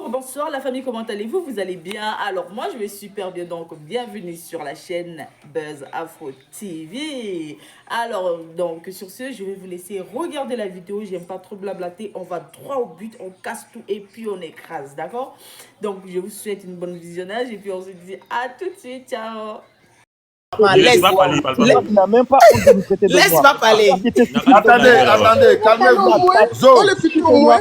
bonsoir la famille, comment allez-vous? Vous allez bien? Alors moi je vais super bien, donc bienvenue sur la chaîne Buzz Afro TV. Alors donc sur ce, je vais vous laisser regarder la vidéo, j'aime pas trop blablater, on va droit au but, on casse tout et puis on écrase, d'accord? Donc je vous souhaite une bonne visionnage et puis on se dit à tout de suite, ciao! Laisse-moi parler. Tu n'as même pas honte de nous traiter de noir. Laisse-moi parler. Attendez, calmez-vous. Zo,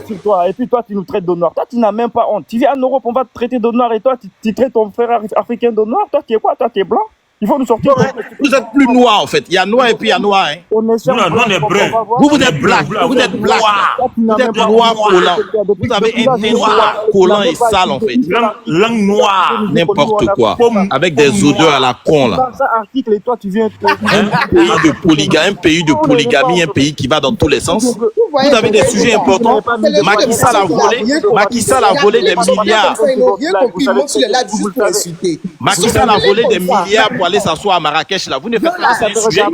sur toi. Et puis toi, tu nous traites de noir. Toi, tu n'as même pas honte. Tu viens en Europe, on va te traiter de noir et toi, tu traites ton frère africain de noir. Toi, tu es quoi? Toi, tu es blanc. Il faut nous sortir. Vous êtes plus noir en fait. Il y a noir et puis il y a noir. Hein. Non, on est brun. Vous êtes black. Vous êtes black. Vous êtes noir collant. Vous avez un nez noir collant et sale en fait. Langue noire. N'importe quoi. Avec des odeurs à la con là. Article et toi, tu viens. Un pays de polygamie, un pays qui va dans tous les sens. Vous avez des sujets importants. Macky Sall a volé des milliards. Macky Sall a volé des milliards pour aller s'asseoir à Marrakech là. Vous ne faites pas de ça un sujet.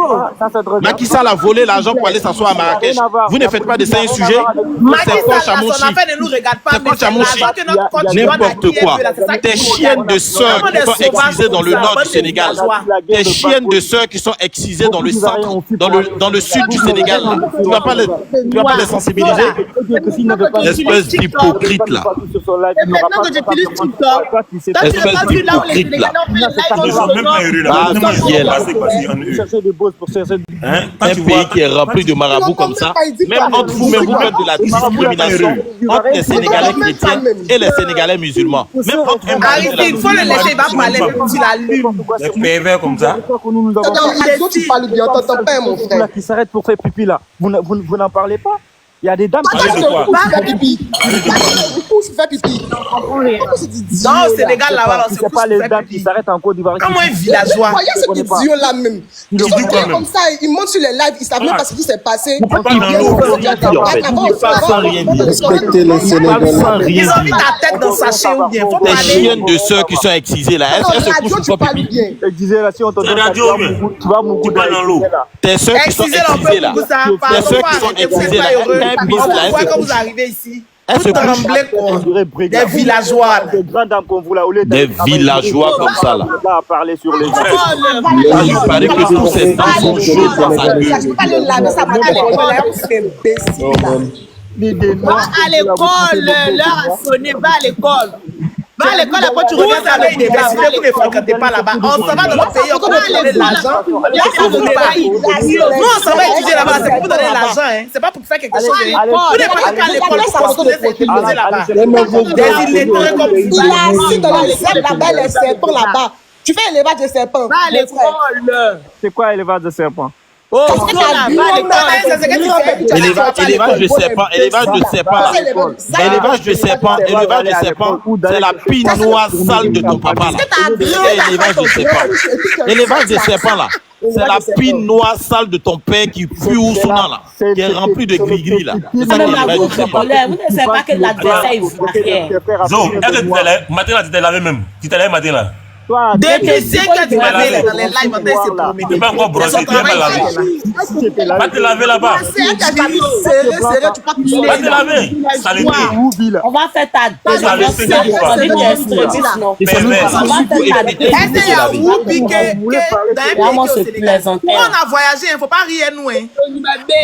Macky Sall a volé l'argent pour aller s'asseoir à Marrakech. Vous ne faites pas de ça un sujet. Macky Sall, son affaire ne nous regarde pas. N'importe quoi. Des chiennes de sœurs qui sont excisées dans le nord du Sénégal. Des chiennes de sœurs qui sont excisées dans le centre, dans le sud du Sénégal. Tu vas pas les sensibiliser. Espèce d'hypocrite là. Maintenant que j'utilise TikTok, espèce d'hypocrite là. Un pays qui est rempli de marabouts comme ça, même entre vous, même vous faites de la discrimination entre les Sénégalais chrétiens et les Sénégalais musulmans. Même entre il faut le laisser, il va parler, tu l'allumes. Des pervers comme ça. Tu parles bien, t'entends pas mon frère. Qui s'arrête pour faire pipi là. Vous n'en parlez pas. Il y a des dames qui font pipi. Non, au Sénégal là-bas, c'est pas les dames qui s'arrêtent en Côte d'Ivoire. Comment un villageois? Voyez cet idiot là même. Ils sont comme ça, ils montent sur les lives, ils savent même pas ce qui s'est passé. Respectez les Sénégalais. Ils ont mis ta tête dans sa chaîne ou bien. Faut des parler. chiennes de sœurs qui sont excisées là. Elles se couchent pour pipi. Tu vas mourir dans l'eau. Tes sœurs qui sont excisées là. Tes sœurs qui sont excisées là. Pourquoi quand vous arrivez ici? Vous tremblez quoi? Des villageois. Des villageois comme ça là. À parler sur les Il paraît que tous ces dents sont chaudes dans sa gueule. Va à l'école, l'heure a sonné, va à l'école. Va à l'école, après tu reviens à l'université, vous ne fréquentez pas là-bas. On s'en va dans notre pays, on commence à donner de l'argent. Nous, on s'en va étudier là-bas, c'est pour vous donner de l'argent. C'est pas pour faire quelque chose. Vous n'êtes pas qu'à l'école pour postuler cette université là-bas. Des illettrés comme vous. Il a assis dans la serre là-bas, les serpents là-bas. Tu fais élevage de serpents. Va à l'école. C'est quoi élevage de serpent? Élevage de serpent, c'est la pine noire sale de ton papa là. Élevage de serpent là, c'est la pine noire sale de ton père qui pue au souvent là, qui est rempli de gris-gris là. C'est ça l'élevage de serpent. Vous ne savez pas que l'adversaire est vous. Zo, matin là, tu t'es lavé même. Tu t'es lavé matin là. Depuis 5 ans, tu m'as mis dans les lives, c'est promis. Tu n'es pas encore brossé, tu n'es pas lavé. Va te laver là-bas. Va te laver. Saleté. On va faire ta deuxième Est-ce qu'il y a Whoopi dans un pays au Sénégal? On a voyagé, il ne faut pas rire nous. Il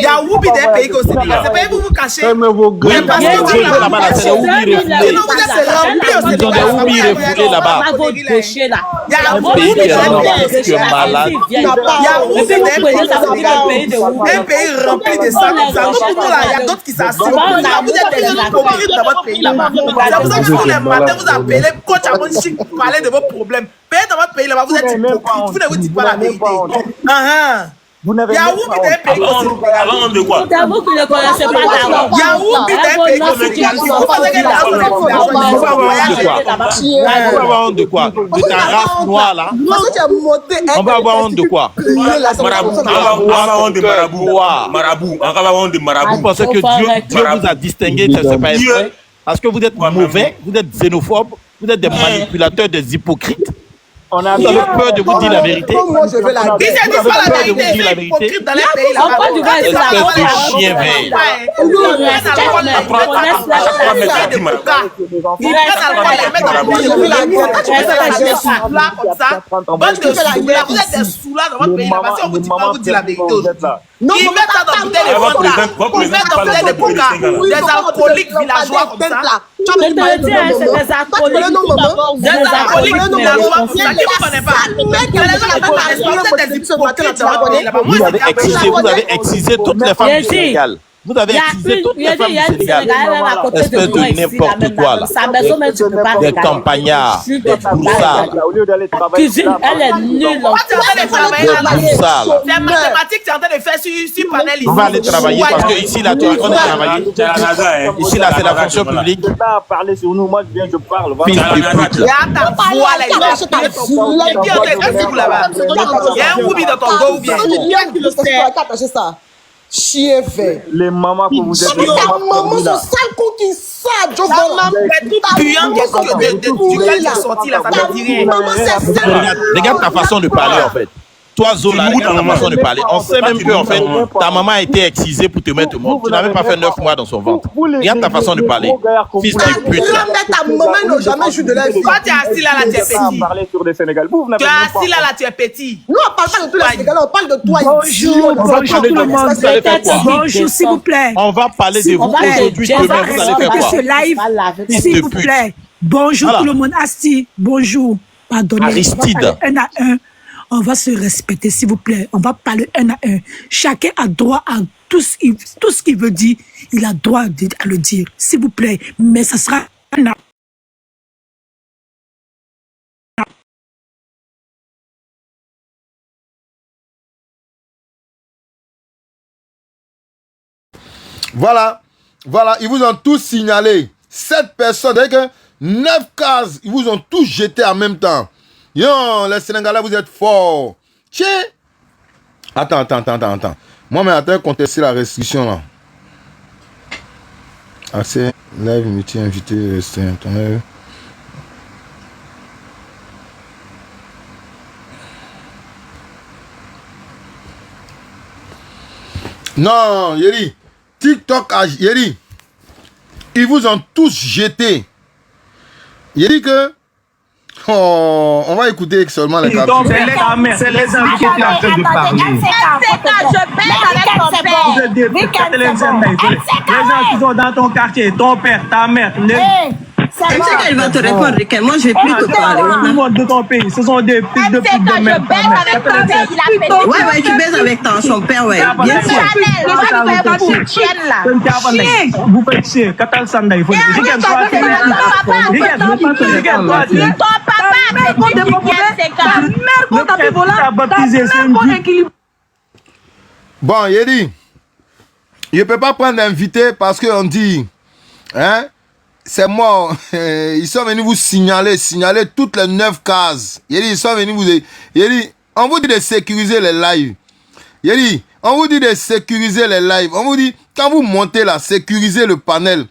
y a Whoopi dans un pays au Sénégal. C'est pas vous vous cachez. Oui, parce que tu es là-bas, c'est Whoopi refoulé. Sinon, vous êtes remplis au Sénégal. Ils ont des Whoopi refoulés là-bas. Il y a un pays qui est rempli de malades. Un pays rempli de ça. Il y a d'autres qui s'assument. Vous êtes des hypocrites dans votre pays là-bas. C'est pour ça que tous les matins vous appelez coach à mon chic pour parler de vos problèmes. Pays dans votre pays là-bas, vous êtes hypocrites. Vous ne vous dites pas la vérité. Il y a Whoopi dans un pays au Sénégal. Avant de quoi? Vous qui ne connaissez pas d'avant. Il y a Whoopi dans un pays au Sénégal. Vous pensez que on va avoir honte de quoi? De ta race noire là? On va avoir honte de quoi? Marabout. On va avoir honte de marabout. Marabout. On va avoir honte de marabout. Vous pensez que Dieu vous a distingué, c'est pas exprès? Parce que vous êtes mauvais, vous êtes xénophobes, vous êtes des manipulateurs, des hypocrites. On a Vous avez peur de vous dire la vérité. Moi, je vais la Ils dire. se disent pas la vérité, c'est hypocrite dans les pays là-bas. Pourquoi tu vas essayer Espèce de chien vert. Vous êtes des sous-là dans votre pays là-bas. Si on vous dit pas, vous dites la vérité aujourd'hui. Non, Ils mettent ça dans bouteille de vodka. Ils mettent dans bouteille de coca. Des alcooliques villageois comme ça. Je te le dis, hein, c'est des alcooliques. Des alcooliques villageois. Ça qui vous connaît pas. Mais les gens qui connaissent pas, vous êtes des hypocrites dans votre pays là-bas. Moi, Vous avez excisé toutes les femmes du Sénégal. Vous avez excisé toutes les femmes du Sénégal. Espèce de n'importe quoi là. Sa maison, même tu peux pas Des campagnards, des broussards. Au lieu d'aller travailler. Cuisine, elle est nulle. Pourquoi tu es en train de travailler Des là-bas? broussards là. C'est mathématiques, tu es en train de faire sur panel ici. On va aller travailler parce que ici là, tu es en train de travailler. Ici là, c'est la fonction publique. Tu pas parler sur nous, moi je viens, je parle. Fils de pute Il y là. a ta voix là, il y a qui ont été fous là-bas. Il y a un woubi dans ton dos ou bien. Ça. Chien vert. Les mamans que vous êtes. Mais ta maman, son sale con qui ça, Joe Ta maman est tout puant duquel tu es sorti là, ça ne dit rien. Maman, c'est ça. Regarde ta façon de parler en fait. Toi, Zola, regarde ta façon de parler. On sait même que en fait, ta maman a été excisée pour te mettre au monde. Tu n'avais pas fait 9 mois dans son ventre. Regarde ta façon de parler. Fils de pute là. Ta maman n'a jamais joué de la vie. Toi, tu es assis là, tu es petit. Parler sur des Sénégal. Vous Tu es assis là, tu es petit. Nous, on parle pas de tous les Sénégalais, on parle de toi. Bonjour, bonjour tout le monde. Vous allez faire quoi? Bonjour, s'il vous plaît. On va parler de vous aujourd'hui, demain, vous allez faire Respectez quoi? ce live, s'il vous plaît. Bonjour Voilà. tout le monde. Asti, bonjour. Pardonnez. Aristide. On va parler un à un. On va se respecter, s'il vous plaît. On va parler un à un. Chacun a droit à tout ce qu'il veut dire. Il a droit à le dire, s'il vous plaît. Mais ça sera un à Voilà, voilà, ils vous ont tous signalé. 7 personnes, avec 9 cases, ils vous ont tous jeté en même temps. Yo, les Sénégalais, vous êtes forts. Tiens. Attends. Moi, mais attends, contester la restriction là. Accès, live, multi-invité, restreint. Non, Yeri. TikTok a Yeri. Ils vous ont tous jeté. Yeri que. Oh, on va écouter seulement les captures. C'est les gens qui étaient en train de parler. Les gens qui sont dans ton quartier, ton père, ta mère, Il va te répondre, Rick. Moi, je vais plus te parler. Tout le monde de ton pays, ce sont des fils de pute de merde. Ouais, tu baises avec son père, ouais. Bien sûr. Vous faites chier. Katal Sanda, il faut dire. Regarde, Bon, Yeri, je ne peux pas prendre l'invité parce qu'on dit, hein, c'est mort. Ils sont venus vous signaler toutes les 9 cases. Yeri, ils sont venus vous dire, Yeri, on vous dit de sécuriser les lives. Yeri, on vous dit de sécuriser les lives. On vous dit, quand vous montez là, sécurisez le panel.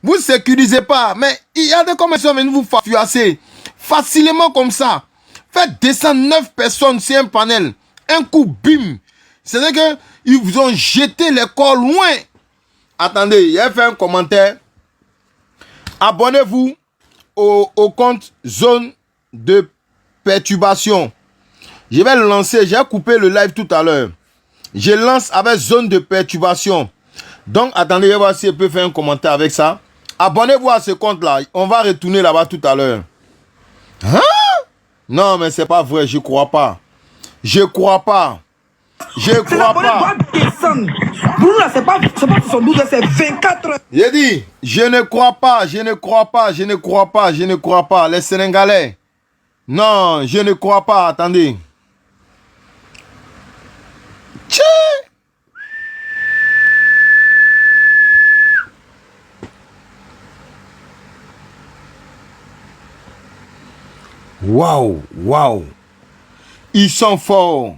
Vous ne sécurisez pas, mais il y a des comme ils sont venus vous faciasser. Facilement comme ça. Faites descendre 9 personnes sur un panel. Un coup, bim. C'est-à-dire qu'ils vous ont jeté les corps loin. Attendez, il a fait un commentaire. Abonnez-vous au compte Zone de Perturbation. Je vais le lancer. J'ai coupé le live tout à l'heure. Je lance avec Zone de Perturbation. Donc, attendez, je vais voir si je peux faire un commentaire avec ça. Abonnez-vous à ce compte-là. On va retourner là-bas tout à l'heure. Hein? Non, mais c'est pas vrai. Je crois pas. Je crois pas. Je crois pas. Vous là, c'est pas 72 heures, c'est 24 heures. J'ai dit, je ne crois pas, je ne crois pas, je ne crois pas, je ne crois pas. Les Sénégalais. Non, je ne crois pas. Attendez. Tchè! Waouh, waouh. Ils sont forts.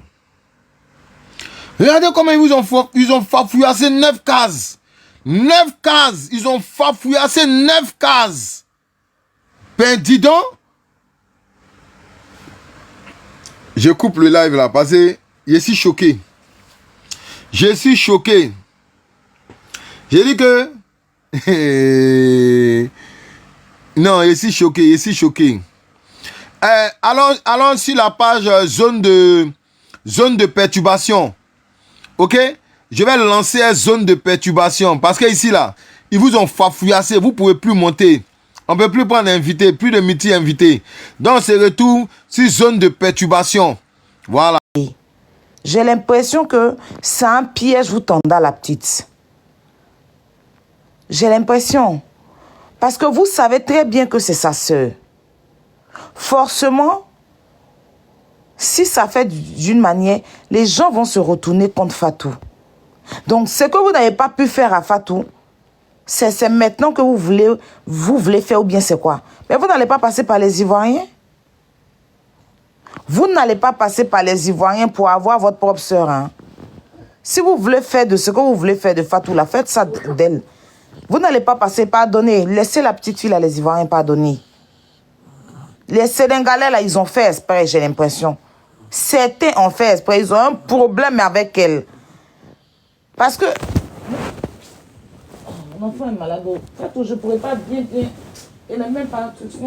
Regardez comment ils ont fafouillassé 9 cases. 9 cases. Ils ont fafouillassé 9 cases. Ben dis donc. Je coupe le live là parce que je suis choqué. Je suis choqué. J'ai dit que... non, je suis choqué, je suis choqué. Allons sur la page zone de perturbation. Ok? Je vais lancer une zone de perturbation. Parce que ici là, ils vous ont fafouillassé. Vous ne pouvez plus monter. On ne peut plus prendre invité, plus de multi-invités. Donc c'est retour sur zone de perturbation. Voilà. J'ai l'impression que c'est un piège vous tendez à la petite. J'ai l'impression. Parce que vous savez très bien que c'est sa sœur. Forcément, si ça fait d'une manière, les gens vont se retourner contre Fatou. Donc, ce que vous n'avez pas pu faire à Fatou, c'est maintenant que vous voulez faire ou bien c'est quoi? Mais vous n'allez pas passer par les Ivoiriens. Vous n'allez pas passer par les Ivoiriens pour avoir votre propre sœur. Hein. Si vous voulez faire de ce que vous voulez faire de Fatou, la faites ça d'elle. Vous n'allez pas passer par donner. Laissez la petite fille là, les Ivoiriens pardonner. Les Sénégalais là, ils ont fait exprès, j'ai l'impression. Certains ont fait exprès, ils ont un problème avec elle. Parce que... Mon enfant est malade. Fatou, je ne pourrais pas bien... Elle n'a même pas tout ça.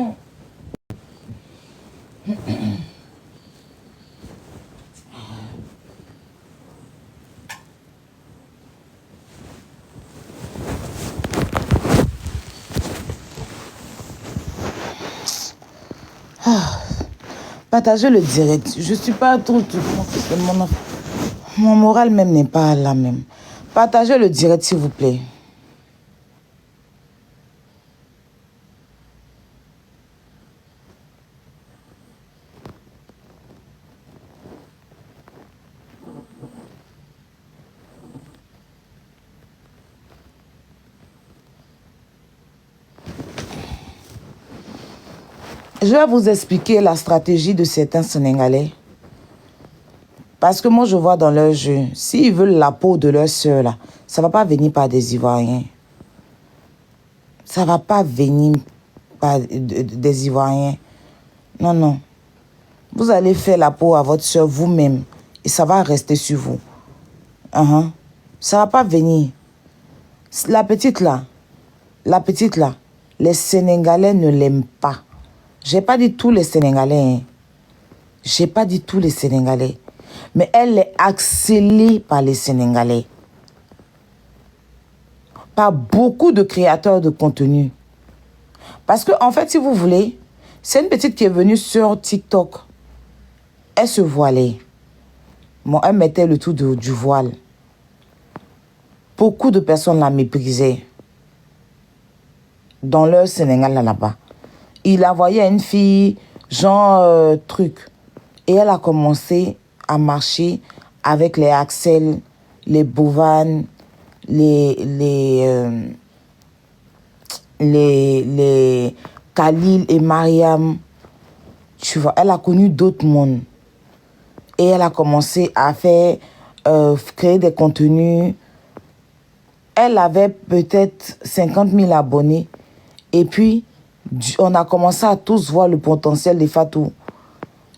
Partagez le direct. Je ne suis pas trop... Mon moral même n'est pas là même. Partagez le direct, s'il vous plaît. Je vais vous expliquer la stratégie de certains Sénégalais. Parce que moi, je vois dans leur jeu, s'ils veulent la peau de leur soeur, là, ça ne va pas venir par des Ivoiriens. Ça ne va pas venir par des Ivoiriens. Non, non. Vous allez faire la peau à votre soeur vous-même. Et ça va rester sur vous. Ça ne va pas venir. La petite là, les Sénégalais ne l'aiment pas. Je n'ai pas dit tous les Sénégalais. Hein. Je n'ai pas dit tous les Sénégalais. Mais elle est accélérée par les Sénégalais. Par beaucoup de créateurs de contenu. Parce que, en fait, si vous voulez, c'est une petite qui est venue sur TikTok. Elle se voilait. Bon, elle mettait le tout du voile. Beaucoup de personnes la méprisaient. Dans leur Sénégal, là-bas. Il a envoyé à une fille, genre truc. Et elle a commencé à marcher avec les Axel, les Bouvan, les Khalil et Mariam. Tu vois, elle a connu d'autres mondes. Et elle a commencé à faire, créer des contenus. Elle avait peut-être 50 000 abonnés. Et puis, on a commencé à tous voir le potentiel de Fatou.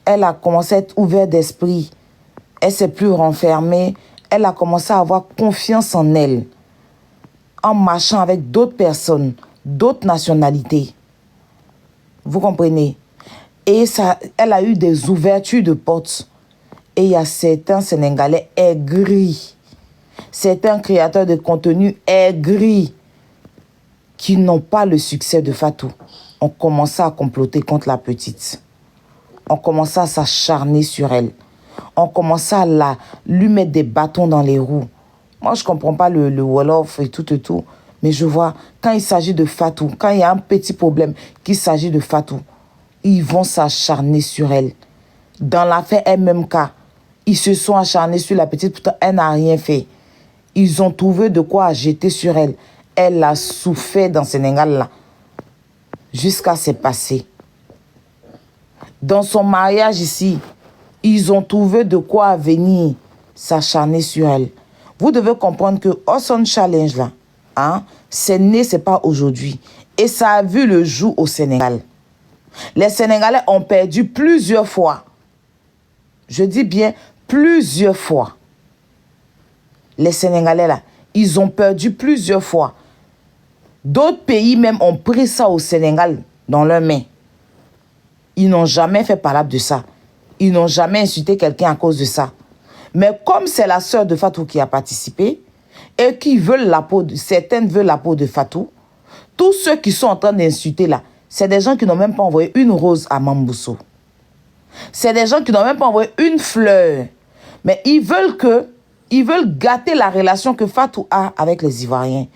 Elle a commencé à être ouverte d'esprit. Elle s'est plus renfermée. Elle a commencé à avoir confiance en elle. En marchant avec d'autres personnes, d'autres nationalités. Vous comprenez? Et ça, elle a eu des ouvertures de portes. Et il y a certains Sénégalais aigris. Certains créateurs de contenu aigris. Qui n'ont pas le succès de Fatou. On commençait à comploter contre la petite. On commençait à s'acharner sur elle. On commençait à lui mettre des bâtons dans les roues. Moi, je ne comprends pas le Wolof et tout. Mais je vois, quand il s'agit de Fatou, quand il y a un petit problème, qu'il s'agit de Fatou, ils vont s'acharner sur elle. Dans l'affaire MMK, ils se sont acharnés sur la petite, pourtant elle n'a rien fait. Ils ont trouvé de quoi jeter sur elle. Elle a souffert dans Sénégal là. Jusqu'à se passer. Dans son mariage ici, ils ont trouvé de quoi venir s'acharner sur elle. Vous devez comprendre que Awesome Challenge là, hein, c'est né, c'est pas aujourd'hui. Et ça a vu le jour au Sénégal. Les Sénégalais ont perdu plusieurs fois. Je dis bien plusieurs fois. Les Sénégalais, là, ils ont perdu plusieurs fois. D'autres pays même ont pris ça au Sénégal dans leurs mains. Ils n'ont jamais fait parler de ça. Ils n'ont jamais insulté quelqu'un à cause de ça. Mais comme c'est la sœur de Fatou qui a participé, et qui veulent la peau, certaines veulent la peau de Fatou, tous ceux qui sont en train d'insulter là, c'est des gens qui n'ont même pas envoyé une rose à Mambousso. C'est des gens qui n'ont même pas envoyé une fleur. Mais ils veulent gâter la relation que Fatou a avec les Ivoiriens.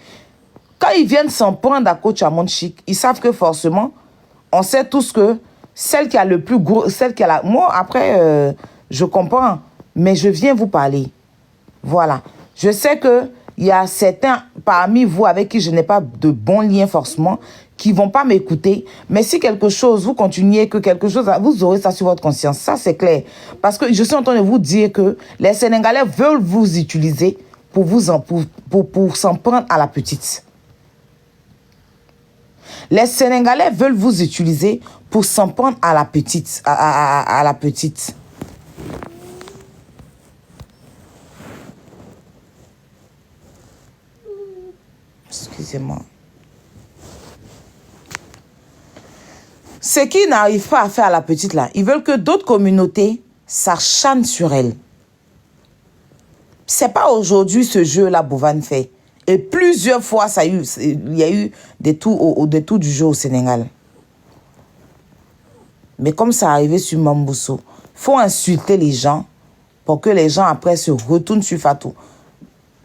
Quand ils viennent s'en prendre à Coach Amon Chic, ils savent que forcément, on sait tous que celle qui a le plus gros, celle qui a la... Moi, après, je comprends, mais je viens vous parler. Voilà. Je sais que il y a certains parmi vous avec qui je n'ai pas de bons liens forcément, qui ne vont pas m'écouter. Mais si quelque chose, vous continuez, que quelque chose, vous aurez ça sur votre conscience. Ça, c'est clair. Parce que je suis en train de vous dire que les Sénégalais veulent vous utiliser pour s'en prendre à la petite. Les Sénégalais veulent vous utiliser pour s'en prendre à la petite. À la petite. Excusez-moi. Ce qu'ils n'arrivent pas à faire à la petite là, ils veulent que d'autres communautés s'acharnent sur elle. C'est pas aujourd'hui ce jeu-là Bovan fait. Et plusieurs fois, il y a eu des tours du jeu au Sénégal. Mais comme ça arrivait sur Mambousso, il faut insulter les gens pour que les gens après se retournent sur Fatou.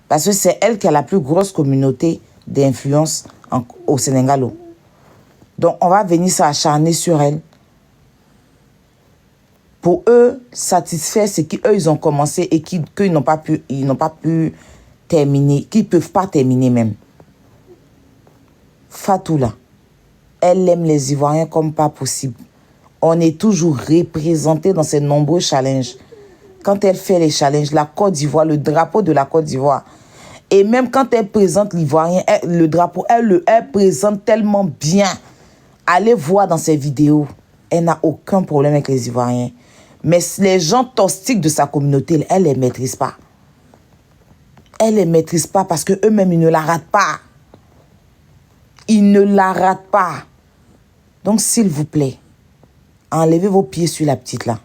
Parce que c'est elle qui a la plus grosse communauté d'influence au Sénégal. Donc, on va venir s'acharner sur elle. Pour eux, satisfaire ce qu'eux, ils ont commencé et qu'ils n'ont pas pu terminer, qu'ils ne peuvent pas terminer même. Fatou, là, elle aime les Ivoiriens comme pas possible. On est toujours représenté dans ces nombreux challenges. Quand elle fait les challenges, la Côte d'Ivoire, le drapeau de la Côte d'Ivoire, et même quand elle présente l'Ivoirien, le drapeau, elle présente tellement bien. Allez voir dans ses vidéos. Elle n'a aucun problème avec les Ivoiriens. Mais les gens toxiques de sa communauté, elle ne les maîtrise pas. Elle ne les maîtrise pas parce qu'eux-mêmes, ils ne la ratent pas. Ils ne la ratent pas. Donc, s'il vous plaît, enlevez vos pieds sur la petite là.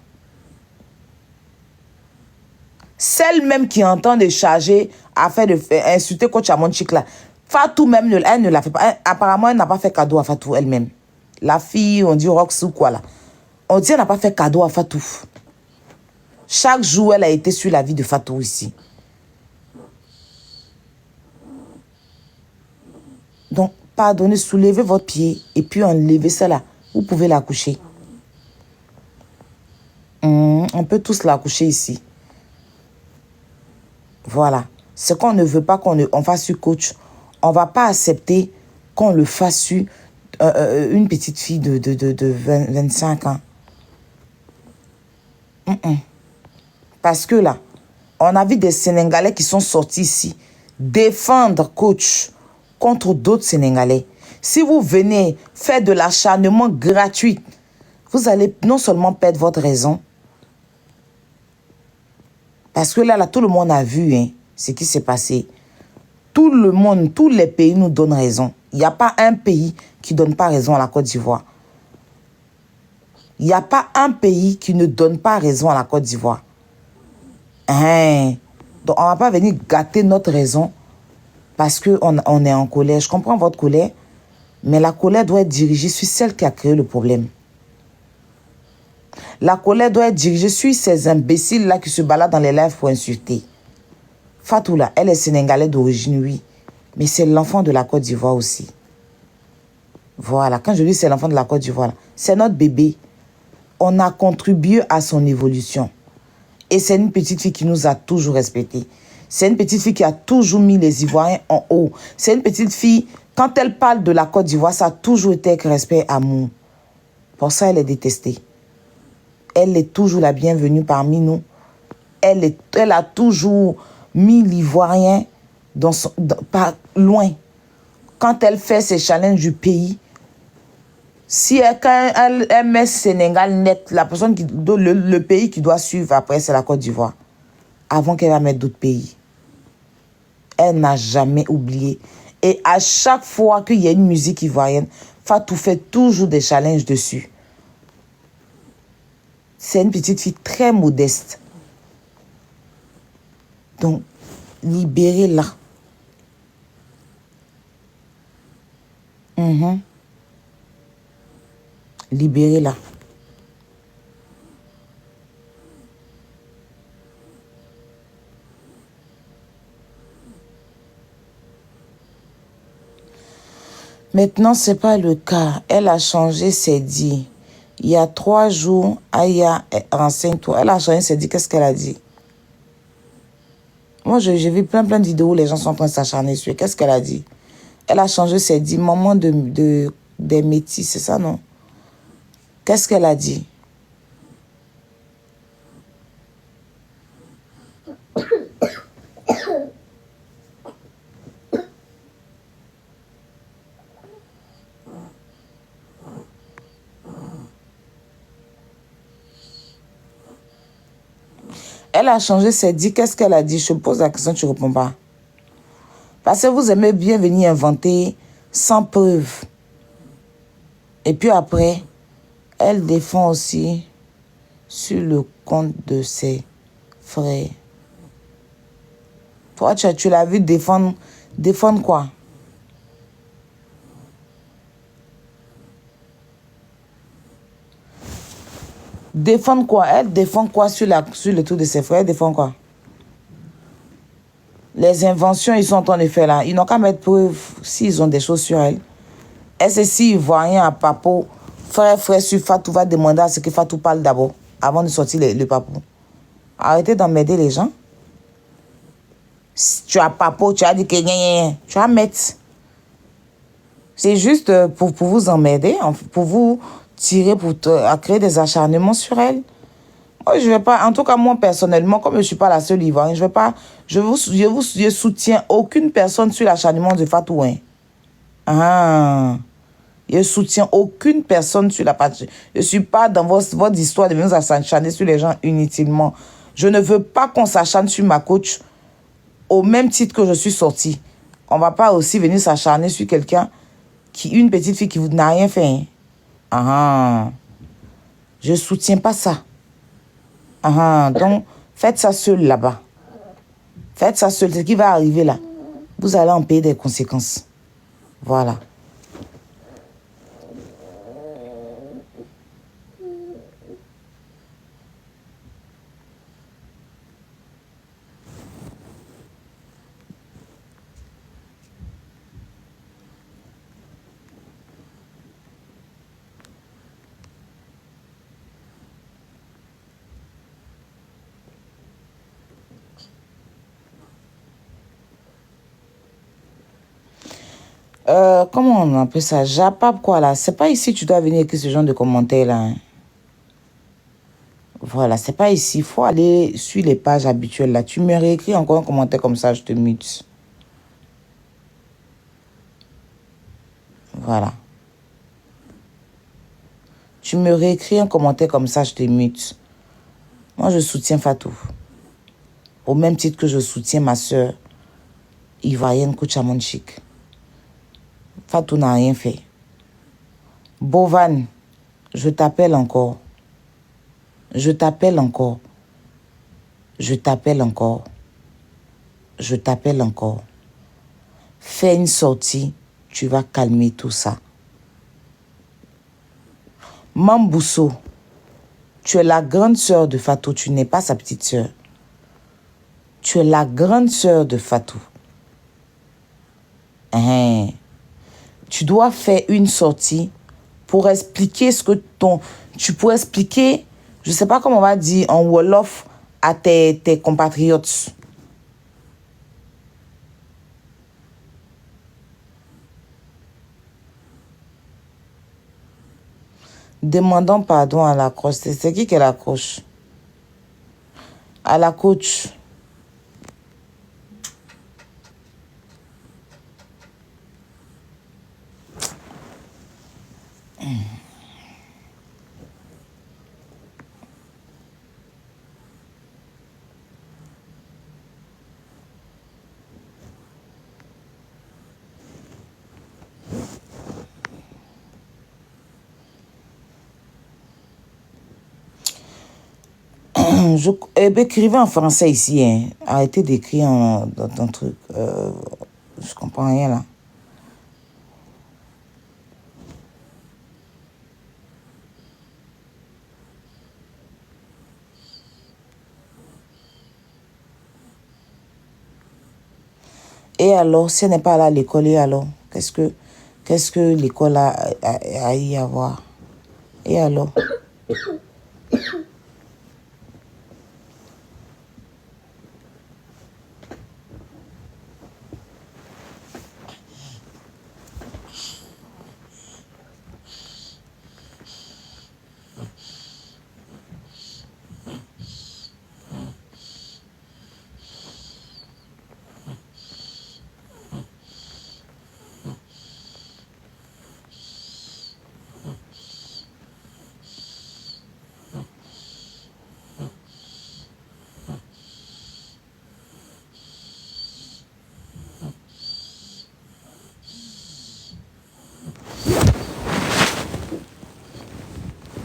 Celle même qui entend de charger afin de insulter Coach Amon Chic là, Fatou même, elle ne l'a fait pas. Apparemment, elle n'a pas fait cadeau à Fatou elle-même. La fille, on dit Rox ou quoi là. On dit qu'elle n'a pas fait cadeau à Fatou. Chaque jour, elle a été sur la vie de Fatou ici. Donc, pardonnez, soulevez votre pied et puis enlevez ça là. Vous pouvez la coucher. On peut tous la coucher ici. Voilà. Ce qu'on ne veut pas qu'on fasse sur Coach, on ne va pas accepter qu'on le fasse sur une petite fille de 25 ans. Parce que là, on a vu des Sénégalais qui sont sortis ici défendre Coach contre d'autres Sénégalais. Si vous venez faire de l'acharnement gratuit, vous allez non seulement perdre votre raison, parce que là, tout le monde a vu ce qui s'est passé. Tout le monde, tous les pays nous donnent raison. Il n'y a pas un pays qui ne donne pas raison à la Côte d'Ivoire. Il n'y a pas un pays qui ne donne pas raison à la Côte d'Ivoire. Donc, on ne va pas venir gâter notre raison parce qu'on est en colère. Je comprends votre colère, mais la colère doit être dirigée sur celle qui a créé le problème. La colère doit être dirigée sur ces imbéciles-là qui se baladent dans les lives pour insulter. Fatou, là, elle est sénégalaise d'origine, oui. Mais c'est l'enfant de la Côte d'Ivoire aussi. Voilà, quand je dis c'est l'enfant de la Côte d'Ivoire, c'est notre bébé. On a contribué à son évolution. Et c'est une petite fille qui nous a toujours respectés. C'est une petite fille qui a toujours mis les Ivoiriens en haut. C'est une petite fille, quand elle parle de la Côte d'Ivoire, ça a toujours été avec respect et amour. Pour ça, elle est détestée. Elle est toujours la bienvenue parmi nous. Elle a toujours mis l'Ivoirien pas loin. Quand elle fait ses challenges du pays, Si elle met Sénégal net, la personne le pays qui doit suivre après, c'est la Côte d'Ivoire. Avant qu'elle va mettre d'autres pays. Elle n'a jamais oublié. Et à chaque fois qu'il y a une musique ivoirienne, Fatou fait toujours des challenges dessus. C'est une petite fille très modeste. Donc, libérez-la. Libérez-la. Maintenant, ce n'est pas le cas. Elle a changé ses dits. Il y a 3 jours, Aya, renseigne-toi. Elle a changé ses dits. Qu'est-ce qu'elle a dit? Moi, j'ai vu plein de vidéos où les gens sont en train de s'acharner sur elle. Qu'est-ce qu'elle a dit? Elle a changé ses dits. Maman des métis, c'est ça, non? Qu'est-ce qu'elle a dit? Elle a changé ses dits. Qu'est-ce qu'elle a dit? Je pose la question, tu ne réponds pas. Parce que vous aimez bien venir inventer sans preuve. Et puis après, elle défend aussi sur le compte de ses frères. Toi, tu l'as vu défendre quoi? Défendre quoi? Elle défend quoi sur le tour de ses frères? Elle défend quoi? Les inventions, ils sont en train de faire là. Ils n'ont qu'à mettre preuve s'ils ont des choses sur elle. Est-ce que s'ils ne voient rien à Papo, frère sur Fatou va demander à ce que Fatou parle d'abord, avant de sortir le Papo. Arrêtez d'emmerder les gens. Si tu as Papo, tu as dit que tu vas mettre. C'est juste pour vous emmerder, pour vous tirer, à créer des acharnements sur elle. Moi, je vais pas, en tout cas, moi, personnellement, comme je ne suis pas la seule Ivoirienne, je soutiens aucune personne sur l'acharnement de Fatou. Hein. Je soutiens aucune personne sur la partie. Je ne suis pas dans votre histoire de venir s'acharner sur les gens inutilement. Je ne veux pas qu'on s'acharne sur ma coach au même titre que je suis sortie. On ne va pas aussi venir s'acharner sur quelqu'un une petite fille qui n'a rien fait. Je ne soutiens pas ça. Donc, faites ça seul là-bas. Faites ça seul. Ce qui va arriver là, vous allez en payer des conséquences. Voilà. Comment on appelle ça? Japap quoi là? C'est pas ici tu dois venir écrire ce genre de commentaires là. Hein? Voilà, c'est pas ici. Il faut aller sur les pages habituelles là. Tu me réécris encore un commentaire comme ça, je te mute. Voilà. Tu me réécris un commentaire comme ça, je te mute. Moi, je soutiens Fatou. Au même titre que je soutiens ma soeur ivoirienne Kouchamon Chic. Fatou n'a rien fait. Bovan, je t'appelle encore. Je t'appelle encore. Je t'appelle encore. Je t'appelle encore. Fais une sortie, tu vas calmer tout ça. Mambousso, tu es la grande sœur de Fatou, tu n'es pas sa petite sœur. Tu es la grande sœur de Fatou. Tu dois faire une sortie pour expliquer ce que tu peux expliquer, je ne sais pas comment on va dire en Wolof à tes compatriotes. Demandons pardon à la coach. C'est qui est la coach? À la coach. Écrivez en français ici. Hein. Arrêtez d'écrire dans ton truc. Je comprends rien là. Et alors, si elle n'est pas allée à l'école, et alors, qu'est-ce que l'école a y à voir? Et alors?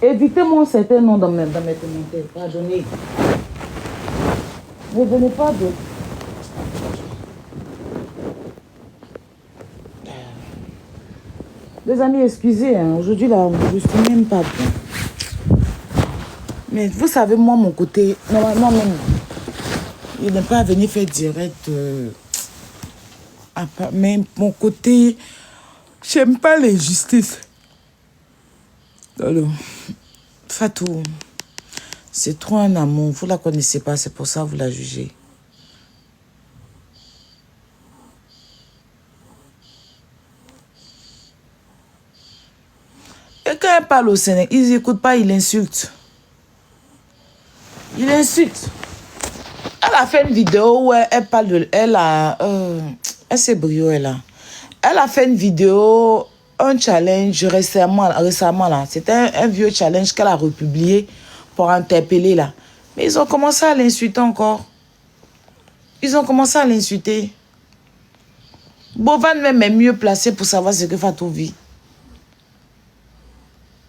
Évitez-moi un certain nom dans mes commentaires. Pardonnez. Ne venez pas de... Les amis, excusez, hein. Aujourd'hui, là, je suis même pas bien. Mais vous savez, moi, mon côté, normalement, même, il n'est pas venu faire direct. Mais mon côté, j'aime pas l'injustice. Alors, Fatou, c'est trop un amour. Vous la connaissez pas, c'est pour ça que vous la jugez. Et quand elle parle au Sénégal, ils n'écoutent pas, ils l'insultent. Il insulte. Elle a fait une vidéo où elle parle de... Elle s'est brio, elle a. Elle a fait une vidéo, un challenge récemment là. C'était un vieux challenge qu'elle a republié pour interpeller là. Mais ils ont commencé à l'insulter encore. Ils ont commencé à l'insulter. Bovan même est mieux placé pour savoir ce que Fatou vit.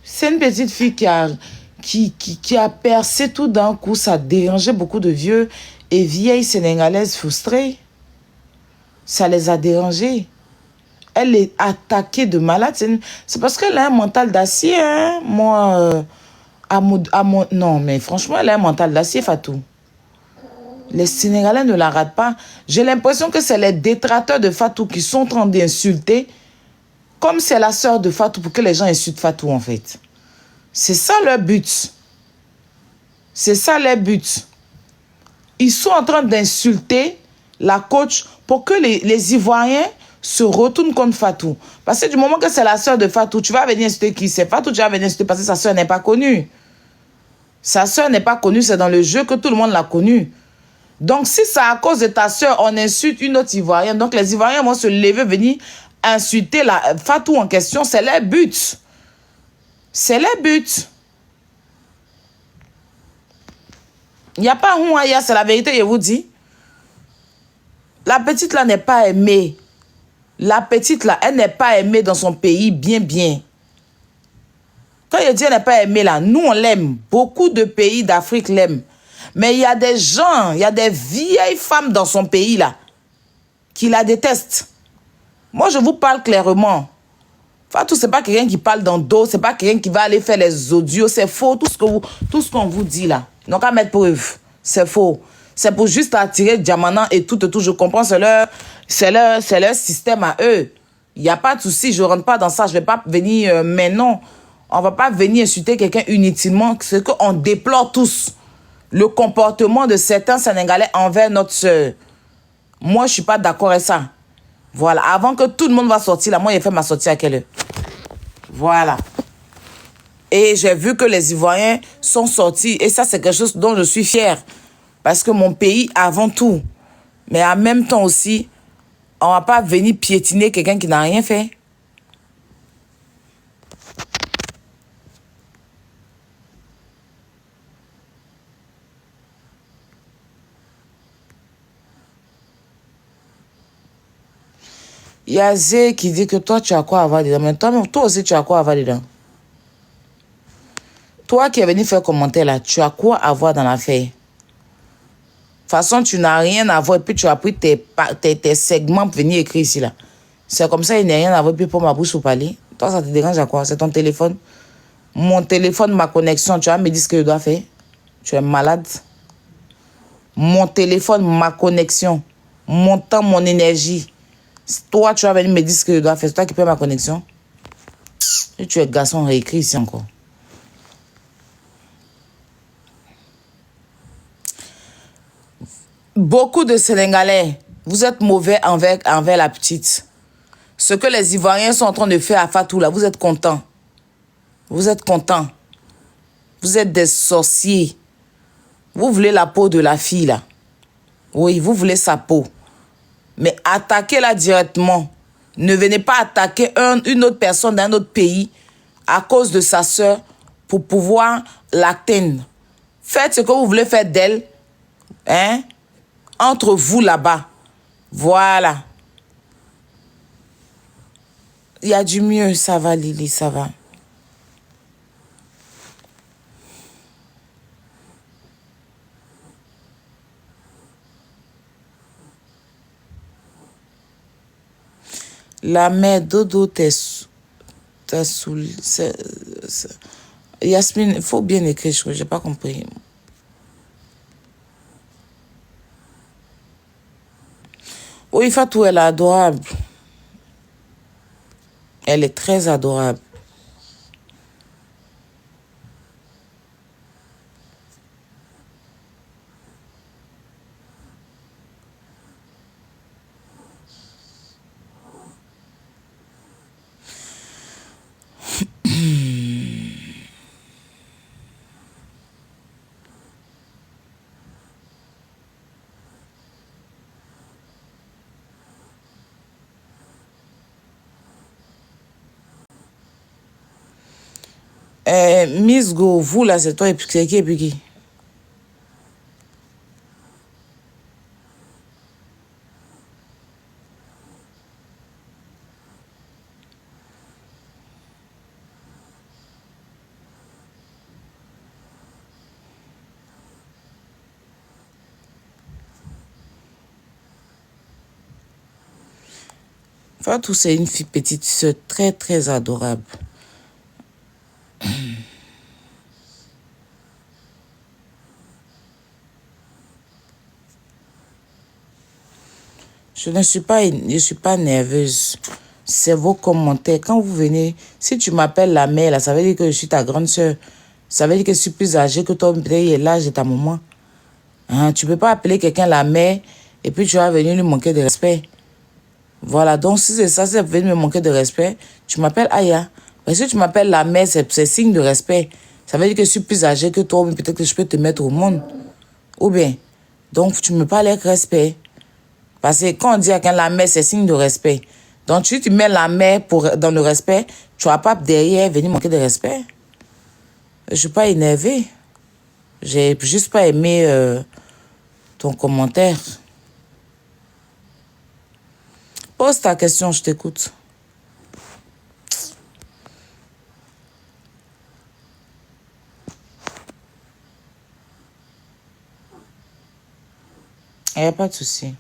C'est une petite fille qui a percé tout d'un coup. Ça a dérangé beaucoup de vieux et vieilles sénégalaises frustrées. Ça les a dérangées. Elle est attaquée de malade. C'est parce qu'elle a un mental d'acier. Hein? Moi, non, mais franchement, elle a un mental d'acier, Fatou. Les Sénégalais ne la ratent pas. J'ai l'impression que c'est les détracteurs de Fatou qui sont en train d'insulter. Comme c'est la sœur de Fatou, pour que les gens insultent Fatou, en fait. C'est ça leur but. C'est ça leur but. Ils sont en train d'insulter la coach pour que les Ivoiriens se retournent contre Fatou. Parce que du moment que c'est la sœur de Fatou, tu vas venir insulter qui c'est Fatou, tu vas venir insulter parce que sa sœur n'est pas connue. Sa sœur n'est pas connue, c'est dans le jeu que tout le monde l'a connue. Donc si c'est à cause de ta sœur, on insulte une autre Ivoirienne, donc les Ivoiriens vont se lever, venir insulter la Fatou en question, c'est leur but. C'est leur but. Il n'y a pas Houaya, c'est la vérité, je vous dis. La petite là n'est pas aimée. La petite là, elle n'est pas aimée dans son pays, bien. Quand je dis elle n'est pas aimée là, nous on l'aime. Beaucoup de pays d'Afrique l'aiment. Mais il y a des gens, il y a des vieilles femmes dans son pays là, qui la détestent. Moi je vous parle clairement. Fatou, c'est pas quelqu'un qui parle dans le dos, c'est pas quelqu'un qui va aller faire les audios, c'est faux, tout ce qu'on vous dit là. Ils n'ont qu'à mettre preuve, c'est faux. C'est pour juste attirer Djamana et tout, je comprends, c'est leur système à eux. Il n'y a pas de souci, je ne rentre pas dans ça, je ne vais pas venir, mais non, on ne va pas venir insulter quelqu'un inutilement, c'est qu'on déplore tous le comportement de certains Sénégalais envers notre sœur. Moi, je ne suis pas d'accord avec ça. Voilà, avant que tout le monde va sortir, là, moi, j'ai fait ma sortie à quelle heure? Voilà. Et j'ai vu que les Ivoiriens sont sortis. Et ça, c'est quelque chose dont je suis fière. Parce que mon pays, avant tout. Mais en même temps aussi, on ne va pas venir piétiner quelqu'un qui n'a rien fait. Il y a Zé qui dit que toi, tu as quoi à avoir dedans. Mais toi aussi, tu as quoi à avoir dedans. Toi qui es venu faire commentaire là, tu as quoi à voir dans l'affaire. façon, tu n'as rien à voir. Et puis, tu as pris tes segments pour venir écrire ici, là. C'est comme ça, il n'y a rien à voir. Puis, pour ma bouche au palais. Toi, ça te dérange à quoi? C'est ton téléphone. Mon téléphone, ma connexion, tu vas me dire ce que je dois faire. Tu es malade. Mon téléphone, ma connexion. Mon temps, mon énergie. Toi, tu vas venir me dire ce que je dois faire. C'est toi qui paie ma connexion. Et tu es garçon, réécrit ici encore. Beaucoup de Sénégalais, vous êtes mauvais envers la petite. Ce que les Ivoiriens sont en train de faire à Fatou, là, vous êtes contents. Vous êtes contents. Vous êtes des sorciers. Vous voulez la peau de la fille, là. Oui, vous voulez sa peau. Mais attaquez-la directement. Ne venez pas attaquer une autre personne d'un autre pays à cause de sa sœur pour pouvoir l'atteindre. Faites ce que vous voulez faire d'elle, hein, entre vous là-bas. Voilà. Il y a du mieux, ça va, Lily, ça va. La mère Dodo t'es saoul. Yasmine, il faut bien écrire, je n'ai pas compris. Oui, Fatou, elle est adorable. Elle est très adorable. Miss Go, vous là, c'est toi et puis c'est qui et puis qui? Fatou, c'est une fille petite sœur très très adorable. Je ne suis pas nerveuse. C'est vos commentaires. Quand vous venez, si tu m'appelles la mère, là, ça veut dire que je suis ta grande soeur. Ça veut dire que je suis plus âgée que toi, peut-être l'âge de ta maman. Hein, tu ne peux pas appeler quelqu'un la mère et puis tu vas venir lui manquer de respect. Voilà, donc si c'est ça, si vous venez me manquer de respect, tu m'appelles Aya. Mais si tu m'appelles la mère, c'est signe de respect. Ça veut dire que je suis plus âgée que toi, mais peut-être que je peux te mettre au monde. Ou bien, donc tu me parles avec respect. Parce que quand on dit à quelqu'un la mère, c'est signe de respect. Donc si tu mets la mère dans le respect, tu ne vas pas derrière venir manquer de respect. Je ne suis pas énervée. J'ai juste pas aimé ton commentaire. Pose ta question, je t'écoute. Il n'y a pas de souci.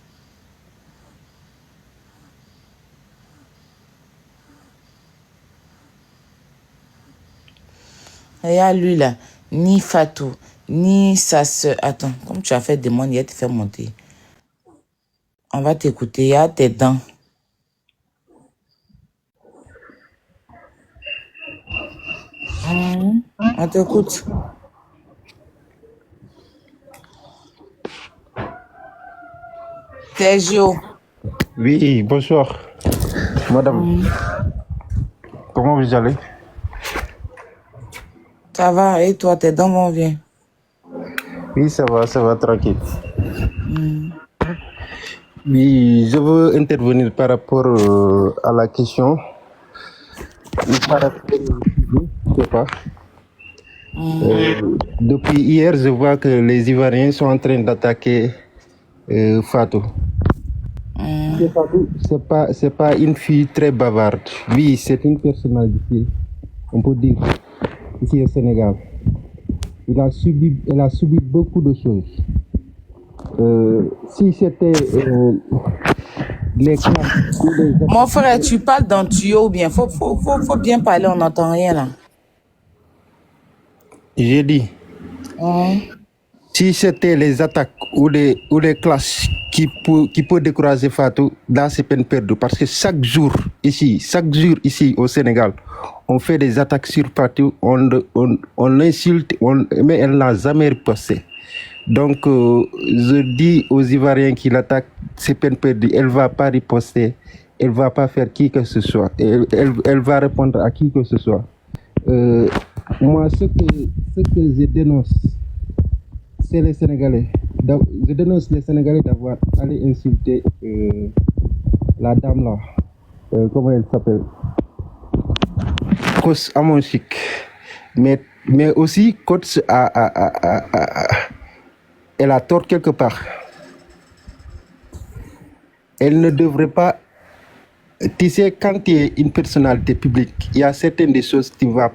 Regarde lui là, ni Fatou, ni sa soeur. Attends, comme tu as fait demande, il va te faire monter. On va t'écouter, il y a tes dents. On t'écoute. Sergio. Oui, bonsoir. Madame. Comment vous allez? Ça va, et toi, tes dents vont bien? Oui, ça va, tranquille. Oui, je veux intervenir par rapport à la question. Par rapport je sais pas. Depuis hier, je vois que les Ivoiriens sont en train d'attaquer Fatou. C'est pas une fille très bavarde. Oui, c'est une personnalité, on peut dire, ici au Sénégal. Elle a subi beaucoup de choses. si c'était les classes ou les... Mon frère, tu parles dans tuyau ou bien? Faut bien parler, on n'entend rien là. J'ai dit, si c'était les attaques ou les classes qui peut décourager Fatou, là c'est peine perdue. Parce que chaque jour ici au Sénégal, on fait des attaques sur Fatou, on l'insulte, mais elle n'a jamais riposté. Donc, je dis aux Ivoiriens qui l'attaquent, c'est peine perdue. Elle ne va pas riposter, elle ne va pas faire qui que ce soit. Elle va répondre à qui que ce soit. Moi, ce que je dénonce, c'est les Sénégalais. Je dénonce les Sénégalais d'avoir allé insulter la dame là. Comment elle s'appelle? Coach Amonchik. Mais aussi, Coach elle a tort quelque part. Elle ne devrait pas... Tu sais, quand tu es une personnalité publique, il y a certaines des choses que tu ne vas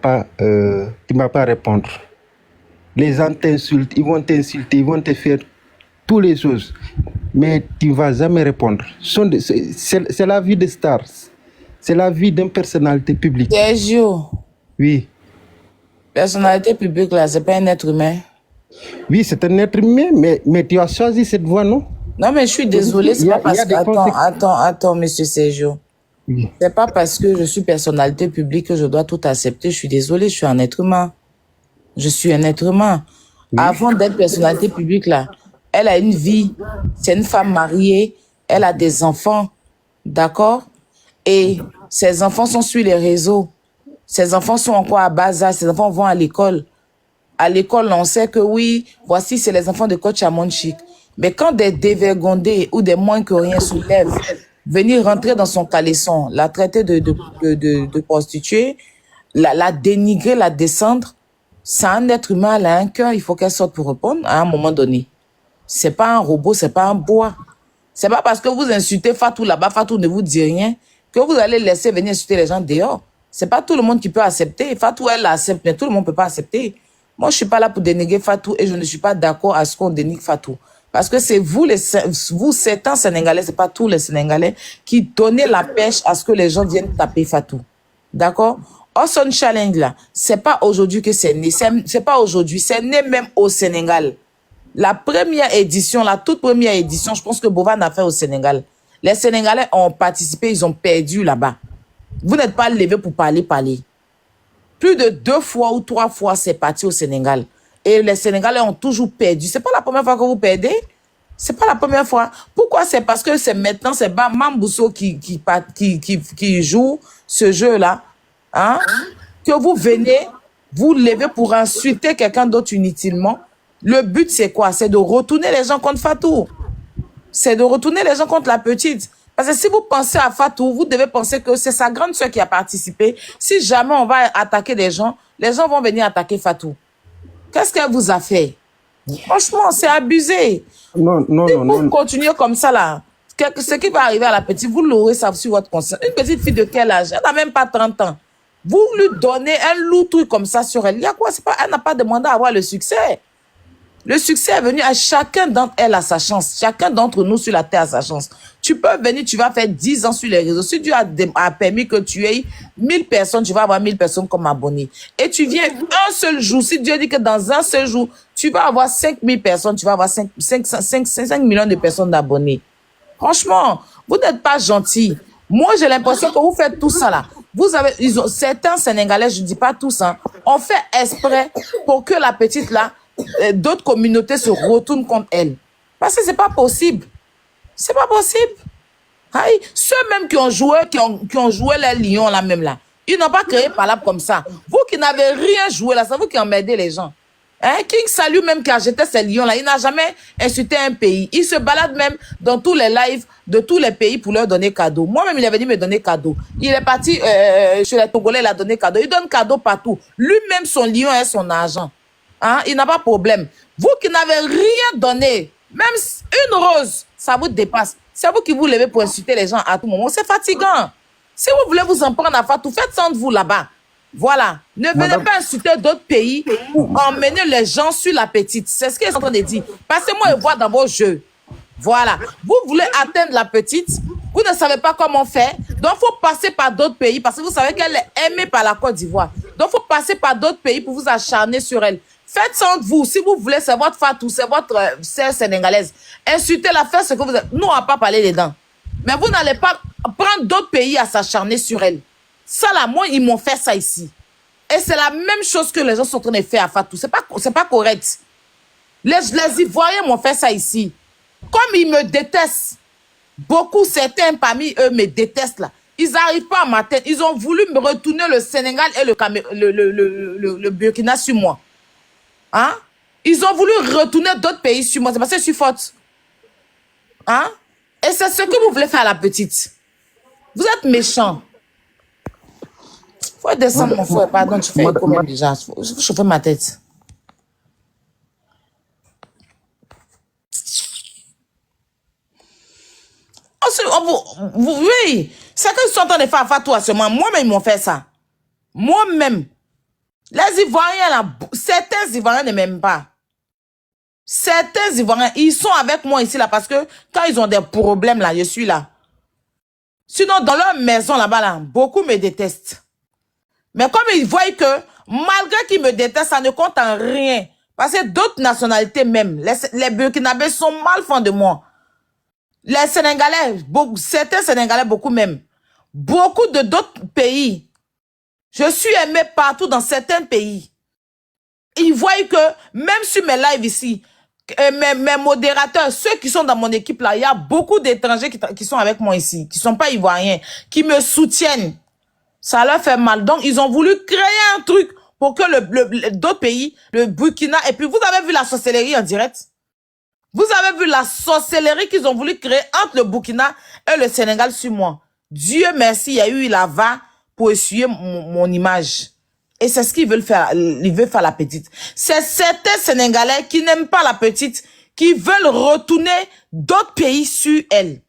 pas répondre. Les gens t'insultent, ils vont t'insulter, ils vont te faire toutes les choses. Mais tu ne vas jamais répondre. C'est la vie des stars. C'est la vie d'une personnalité publique. Sergio. Oui. Personnalité publique, là, c'est pas un être humain. Oui, c'est un être humain, mais tu as choisi cette voie, non? Non, mais je suis désolée, c'est pas parce que... Attends, monsieur Sergio. Oui. C'est pas parce que je suis personnalité publique que je dois tout accepter. Je suis désolée, je suis un être humain. Je suis un être humain. Oui. Avant d'être personnalité publique, là, elle a une vie. C'est une femme mariée. Elle a des enfants. D'accord? Et ses enfants sont sur les réseaux. Ses enfants sont encore à bas âge. Ses enfants vont à l'école. À l'école, on sait que oui, voici, c'est les enfants de coach Amonchik. Mais quand des dévergondés ou des moins que rien soulèvent, venir rentrer dans son caleçon, la traiter de prostituée, la dénigrer, la descendre, c'est un être humain, elle a un cœur, il faut qu'elle sorte pour répondre à un moment donné. C'est pas un robot, c'est pas un bois. C'est pas parce que vous insultez Fatou là-bas, Fatou ne vous dit rien, que vous allez laisser venir insulter les gens dehors. C'est pas tout le monde qui peut accepter. Fatou, elle l'accepte, mais tout le monde peut pas accepter. Moi, je suis pas là pour dénigrer Fatou et je ne suis pas d'accord à ce qu'on dénigre Fatou. Parce que c'est vous, certains Sénégalais, c'est pas tous les Sénégalais, qui donnez la pêche à ce que les gens viennent taper Fatou. D'accord? Awesome Challenge, là, c'est pas aujourd'hui que c'est né. C'est pas aujourd'hui. C'est né même au Sénégal. La première édition, la toute première édition, je pense que Bovan a fait au Sénégal. Les Sénégalais ont participé, ils ont perdu là-bas. Vous n'êtes pas levé pour parler. Plus de 2 fois ou 3 fois, c'est parti au Sénégal. Et les Sénégalais ont toujours perdu. C'est pas la première fois que vous perdez. C'est pas la première fois. Pourquoi? C'est parce que c'est maintenant, c'est Mambousso qui joue ce jeu-là. Hein? Que vous venez, vous levez pour insulter quelqu'un d'autre inutilement. Le but, c'est quoi? C'est de retourner les gens contre Fatou. C'est de retourner les gens contre la petite. Parce que si vous pensez à Fatou, vous devez penser que c'est sa grande sœur qui a participé. Si jamais on va attaquer les gens vont venir attaquer Fatou. Qu'est-ce qu'elle vous a fait? Franchement, c'est abusé. Non. Vous continuez comme ça, là. Ce qui va arriver à la petite, vous l'aurez ça sur votre conscience. Une petite fille de quel âge? Elle n'a même pas 30 ans. Vous lui donnez un lourd truc comme ça sur elle. Il y a quoi? Elle n'a pas demandé à avoir le succès. Le succès est venu à chacun d'entre elles à sa chance. Chacun d'entre nous sur la terre a sa chance. Tu peux venir, tu vas faire 10 ans sur les réseaux. Si Dieu a permis que tu aies 1000 personnes, tu vas avoir 1000 personnes comme abonnés. Et tu viens un seul jour. Si Dieu dit que dans un seul jour, tu vas avoir 5000 personnes, tu vas avoir 5 millions de personnes d'abonnés. Franchement, vous n'êtes pas gentils. Moi, j'ai l'impression que vous faites tout ça là. Certains Sénégalais, je ne dis pas tous, hein, ont fait exprès pour que la petite là, d'autres communautés se retournent contre elle. Parce que c'est pas possible. C'est pas possible. Aïe. Ceux même qui ont joué les lions là même là, ils n'ont pas créé Palab comme ça. Vous qui n'avez rien joué là, c'est vous qui emmerdez les gens. Hein? King Salut même qui a jeté ces lions là, il n'a jamais insulté un pays. Il se balade même dans tous les lives de tous les pays pour leur donner cadeau. Moi-même, il est venu me donner cadeau. Il est parti chez les Togolais, il a donné cadeau. Il donne cadeau partout. Lui-même, son lion et son argent. Hein? Il n'a pas de problème. Vous qui n'avez rien donné, même une rose, ça vous dépasse. C'est vous qui vous levez pour insulter les gens à tout moment. C'est fatigant. Si vous voulez vous en prendre à Fatou, faites ça entre vous là-bas. Voilà. Ne venez pas insulter d'autres pays ou emmener les gens sur la petite. C'est ce qu'ils sont en train de dire. Passez-moi et voir dans vos jeux. Voilà. Vous voulez atteindre la petite. Vous ne savez pas comment faire. Donc, il faut passer par d'autres pays parce que vous savez qu'elle est aimée par la Côte d'Ivoire. Donc, il faut passer par d'autres pays pour vous acharner sur elle. Faites ça entre vous. Si vous voulez, c'est votre fatou, c'est votre sœur sénégalaise. Insultez-la, faites ce que vous êtes. Nous, on va pas parler dedans. Mais vous n'allez pas prendre d'autres pays à s'acharner sur elle. Ça, là, moi, ils m'ont fait ça ici. Et c'est la même chose que les gens sont en train de faire à Fatou. C'est pas correct. Les Ivoiriens m'ont fait ça ici. Comme ils me détestent, beaucoup, certains parmi eux me détestent là. Ils n'arrivent pas à m'atteindre. Ils ont voulu me retourner le Sénégal et le Burkina sur moi. Hein? Ils ont voulu retourner d'autres pays sur moi. C'est parce que je suis forte. Hein? Et c'est ce que vous voulez faire à la petite. Vous êtes méchants. Faut descendre mon frère. Pardon, tu fais écho même déjà. Faut chauffer ma tête. Oui, c'est que ils sont en train de faire Fatou à ce moment. Moi-même, ils m'ont fait ça. Moi-même. Les Ivoiriens, là, certains Ivoiriens ne m'aiment pas. Certains Ivoiriens, ils sont avec moi ici, là, parce que quand ils ont des problèmes, là, je suis là. Sinon, dans leur maison, là-bas, là, beaucoup me détestent. Mais comme ils voient que, malgré qu'ils me détestent, ça ne compte en rien. Parce que d'autres nationalités même, les Burkinabés sont mal fans de moi. Les Sénégalais, certains Sénégalais, beaucoup même. Beaucoup de d'autres pays. Je suis aimé partout dans certains pays. Ils voient que, même sur mes lives ici, mes modérateurs, ceux qui sont dans mon équipe là, il y a beaucoup d'étrangers qui sont avec moi ici, qui sont pas ivoiriens, qui me soutiennent. Ça leur fait mal. Donc, ils ont voulu créer un truc pour que d'autres pays, le Burkina, et puis vous avez vu la sorcellerie en direct? Vous avez vu la sorcellerie qu'ils ont voulu créer entre le Burkina et le Sénégal sur moi. Dieu merci, il y a eu la va pour essuyer mon image. Et c'est ce qu'ils veulent faire. Ils veulent faire la petite. C'est certains Sénégalais qui n'aiment pas la petite, qui veulent retourner d'autres pays sur elle.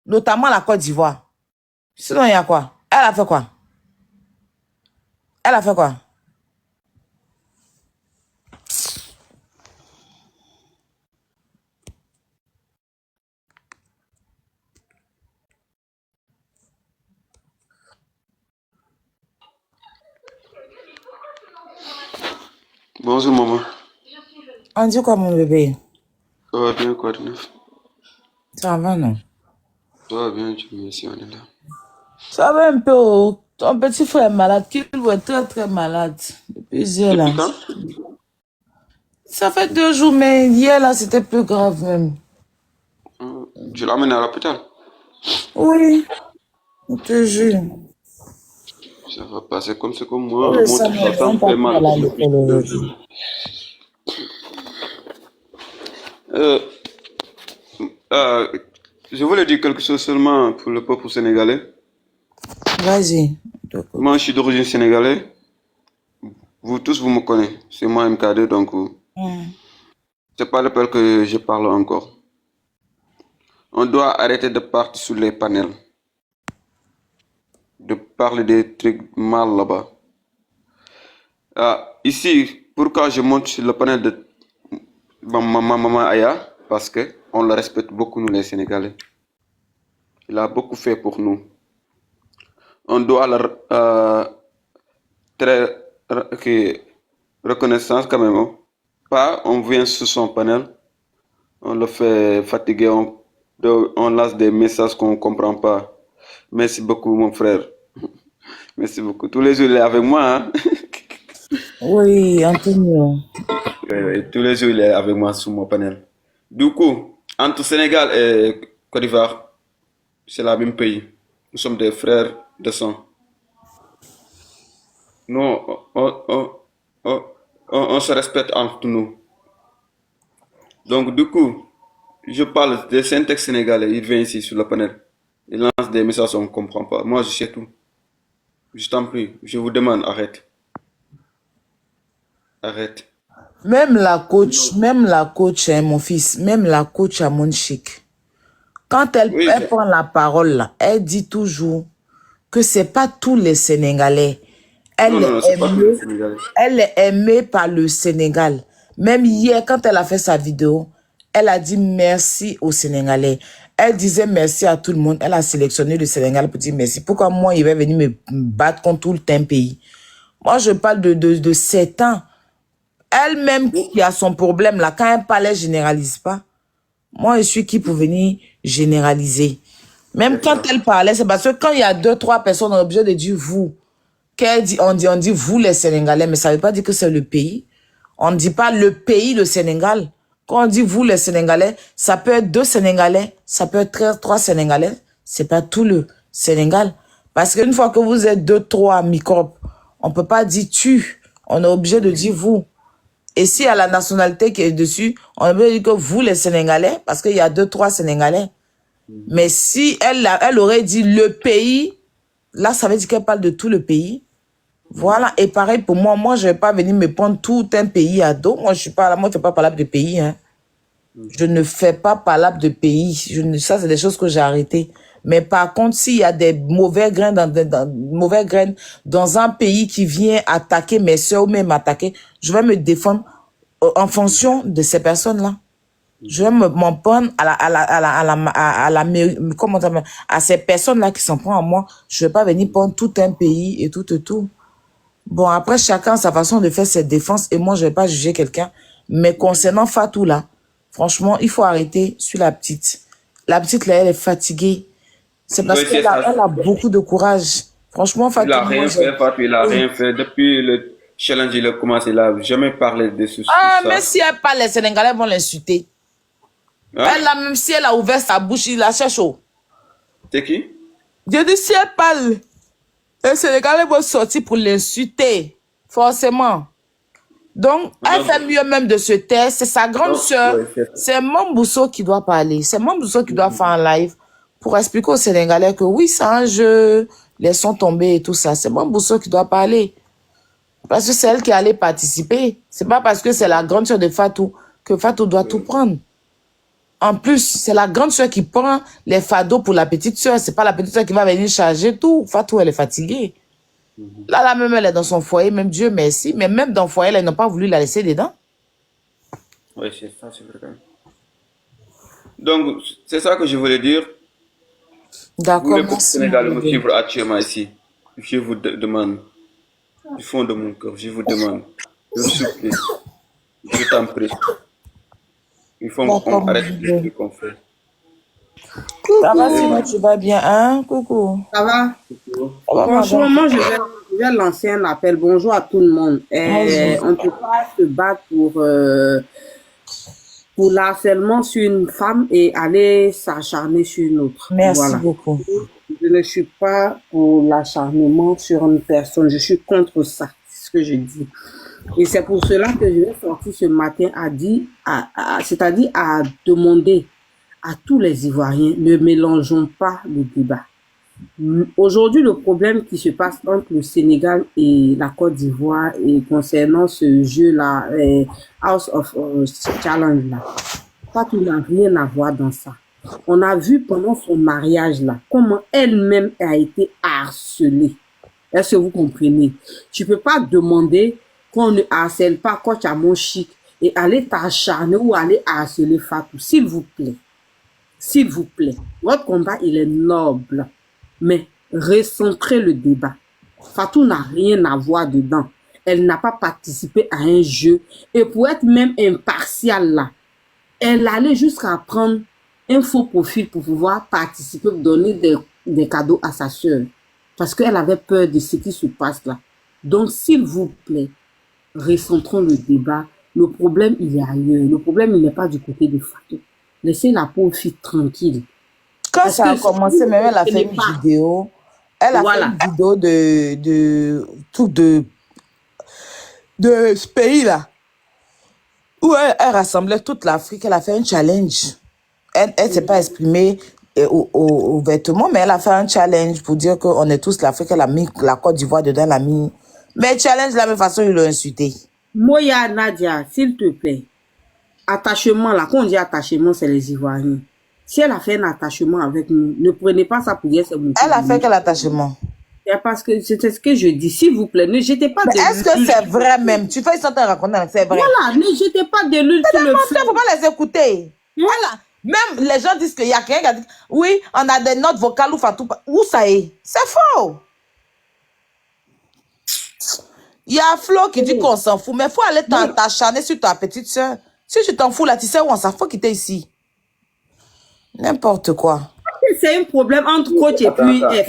Notamment la Côte d'Ivoire. Sinon, il y a quoi? Elle a fait quoi? Elle a fait quoi? Bonjour maman. On dit quoi mon bébé? Ça va bien, quoi de neuf? Ça va non? Ça va bien, Dieu merci, on est là. Ça va un peu. Oh. Ton petit frère est malade. Qu'il est très très malade. Depuis hier là. Quand? Ça fait 2 jours, mais hier là c'était plus grave même. Tu l'amènes à l'hôpital? Oui. Je te jure. Ça va passer comme c'est comme moi. Mon ça me fait mal. Je voulais dire quelque chose seulement pour le peuple sénégalais. Vas-y. Moi, je suis d'origine sénégalaise. Vous tous, vous me connaissez. C'est moi MKD, donc c'est pas le peuple que je parle encore. On doit arrêter de partir sur les panels. De parler des trucs mal là-bas. Ici, pourquoi je monte sur le panel de maman Aya? Parce que on le respecte beaucoup, nous les Sénégalais. Il a beaucoup fait pour nous. On doit leur très reconnaissance quand même. Hein. Pas, on vient sur son panel, on le fait fatiguer, on lance des messages qu'on ne comprend pas. Merci beaucoup, mon frère. Merci beaucoup. Tous les jours, il est avec moi. Hein? Oui, Antonio. Tous les jours, il est avec moi sur mon panel. Du coup, entre Sénégal et Côte d'Ivoire, c'est le même pays. Nous sommes des frères de sang. Nous, on se respecte entre nous. Donc, du coup, je parle des syntaxes sénégalais. Il vient ici sur le panel. Il lance des messages qu'on ne comprend pas. Moi, je sais tout. Je t'en prie, je vous demande, arrête. Arrête. Même la coach, hein, mon fils, même la coach à Monchique, quand elle prend la parole, là, elle dit toujours que c'est pas tous les Sénégalais. Elle est aimée par le Sénégal. Même hier, quand elle a fait sa vidéo, elle a dit merci aux Sénégalais. Elle disait merci à tout le monde. Elle a sélectionné le Sénégal pour dire merci. Pourquoi moi, il va venir me battre contre tout un pays? Moi, je parle de 7 ans. Elle-même qui a son problème, là, quand elle parle, elle ne généralise pas. Moi, je suis qui pour venir généraliser? Même quand elle parlait, c'est parce que quand il y a 2-3 personnes, on est obligé de dire vous. On dit vous les Sénégalais, mais ça ne veut pas dire que c'est le pays. On ne dit pas le pays, le Sénégal. Quand on dit vous les Sénégalais, ça peut être 2 Sénégalais, ça peut être 3 Sénégalais. C'est pas tout le Sénégal. Parce qu'une fois que vous êtes 2-3 microbes, on peut pas dire tu. On est obligé de dire vous. Et s'il y a la nationalité qui est dessus, on est obligé de dire que vous les Sénégalais, parce qu'il y a 2-3 Sénégalais. Mais si elle aurait dit le pays, là, ça veut dire qu'elle parle de tout le pays. Voilà. Et pareil pour moi. Moi, je ne vais pas venir me prendre tout un pays à dos. Moi, je suis pas là. Moi, je ne fais pas parlable de pays. Hein. Je ne fais pas parlable de pays. Ça, c'est des choses que j'ai arrêtées. Mais par contre, s'il y a des mauvais graines dans un pays qui vient attaquer mes soeurs ou même attaquer, je vais me défendre en fonction de ces personnes-là. Je vais m'en prendre à ces personnes-là qui s'en prennent à moi. Je vais pas venir prendre tout un pays et tout. Bon, après, chacun a sa façon de faire ses défenses et moi, je vais pas juger quelqu'un. Mais concernant Fatou, là, franchement, il faut arrêter sur la petite. La petite, là, elle est fatiguée. C'est parce qu'elle a beaucoup de courage. Franchement, Fatou... Il a rien fait, Fatou, il a rien fait. Depuis le challenge, il a commencé, il a jamais parlé de ce mais si elle parle, les Sénégalais vont l'insulter. Hein? Elle, là, même si elle a ouvert sa bouche, il a cherché chaud. C'est qui? J'ai dit, si elle parle, les Sénégalais vont sortir pour l'insulter. Forcément. Donc, elle fait mieux même de se taire. C'est sa grande sœur. C'est Mambousso qui doit parler. C'est Mambousso qui doit faire un live pour expliquer aux Sénégalais que oui, c'est un jeu, les sons tombés et tout ça. C'est Mambousso qui doit parler. Parce que c'est elle qui allait participer. C'est pas parce que c'est la grande sœur de Fatou que Fatou doit tout prendre. En plus, c'est la grande sœur qui prend les fardeaux pour la petite sœur. C'est pas la petite sœur qui va venir charger tout. Fatou, elle est fatiguée. Là, même, elle est dans son foyer, même Dieu merci. Mais même dans le foyer, ils n'ont pas voulu la laisser dedans. Oui, c'est ça, c'est vrai. Donc, c'est ça que je voulais dire. D'accord, merci. Le Sénégal me suivre actuellement ici. Je vous demande, du fond de mon cœur, je vous demande, je vous supplie, je t'en prie. Il faut qu'on arrête ce qu'on fait. Coucou. Ça va, sinon tu vas bien, hein? Coucou. Ça va? Franchement, moi, je vais lancer un appel. Bonjour à tout le monde. On ne peut pas se battre pour l'harcèlement sur une femme et aller s'acharner sur une autre. Merci beaucoup. Je ne suis pas pour l'acharnement sur une personne. Je suis contre ça. C'est ce que je dis. Et c'est pour cela que je vais sortir ce matin c'est-à-dire à demander à tous les Ivoiriens, ne mélangeons pas le débat. Aujourd'hui, le problème qui se passe entre le Sénégal et la Côte d'Ivoire et concernant ce jeu-là, House of Challenge-là, Fatou n'a rien à voir dans ça. On a vu pendant son mariage-là, comment elle-même a été harcelée. Est-ce que vous comprenez? Tu peux pas demander qu'on ne harcèle pas Coach à mon chic et aller t'acharner ou aller harceler Fatou, s'il vous plaît. S'il vous plaît. Votre combat, il est noble. Mais recentrez le débat. Fatou n'a rien à voir dedans. Elle n'a pas participé à un jeu. Et pour être même impartiale là, elle allait jusqu'à prendre un faux profil pour pouvoir participer, donner des cadeaux à sa sœur. Parce qu'elle avait peur de ce qui se passe là. Donc, s'il vous plaît, recentrons le débat. Le problème, il est ailleurs. Le problème, il n'est pas du côté de Fatou. Laissez la pauvre fille tranquille. Quand ça a commencé, même elle a fait une vidéo. Elle a fait une vidéo de ce pays-là. Où elle rassemblait toute l'Afrique. Elle a fait un challenge. Elle ne s'est pas exprimée ouvertement, mais elle a fait un challenge pour dire qu'on est tous l'Afrique. Elle a mis la Côte d'Ivoire dedans, elle a mis... Mais challenge de la même façon, ils l'ont insulté. Moya Nadia, s'il te plaît. Attachement, là, quand on dit attachement, c'est les Ivoiriens. Si elle a fait un attachement avec nous, ne prenez pas ça pour dire c'est mon Elle a fait quel attachement? parce que c'est ce que je dis, s'il vous plaît, ne jetez pas de l'huile. Est-ce que c'est vrai même? Tu fais ça te raconter, c'est vrai. Voilà, ne jetez pas de l'huile sur le feu. Il ne faut pas les écouter. Voilà. Même les gens disent qu'il y a quelqu'un qui a dit, oui, on a des notes vocales ou Fatou. Où ça est? C'est faux. Il y a Flo qui dit qu'on s'en fout, mais il faut aller t'acharner sur ta petite soeur. Si tu t'en fous là, tu sais où on s'en fout quitter ici. N'importe quoi. C'est un problème entre coach et puis F.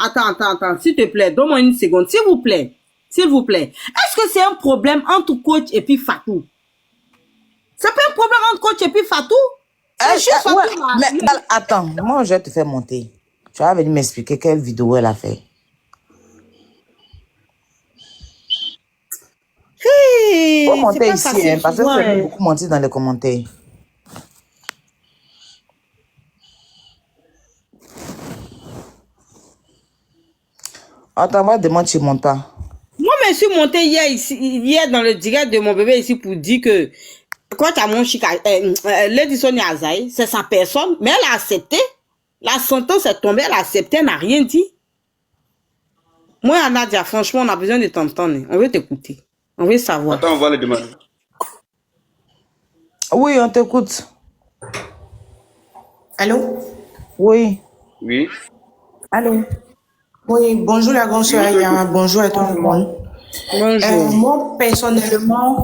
Attends, s'il te plaît, donne-moi une seconde, s'il vous plaît. Est-ce que c'est un problème entre coach et puis Fatou? C'est pas un problème entre coach et puis Fatou? C'est juste Fatou. Ouais, mais attends, moi je vais te faire monter. Tu vas venir m'expliquer quelle vidéo elle a fait. Hey, faut monter ici, hein, parce que vous avez beaucoup menti dans les commentaires. Attends, moi, demande si tu montes pas. Moi, je me suis montée hier dans le direct de mon bébé ici pour dire que quand tu as mon chica, Lady Sonia Azaï, c'est sa personne, mais elle a accepté. La sentence est tombée, elle a accepté, elle n'a rien dit. Moi, Nadia, franchement, on a besoin de t'entendre. On veut t'écouter. On veut savoir. Attends, on va le demander. Oui, on t'écoute. Allô? Oui. Oui. Allô? Oui, bonjour la grande sœur, bonjour à tout le monde. Bonjour. Moi,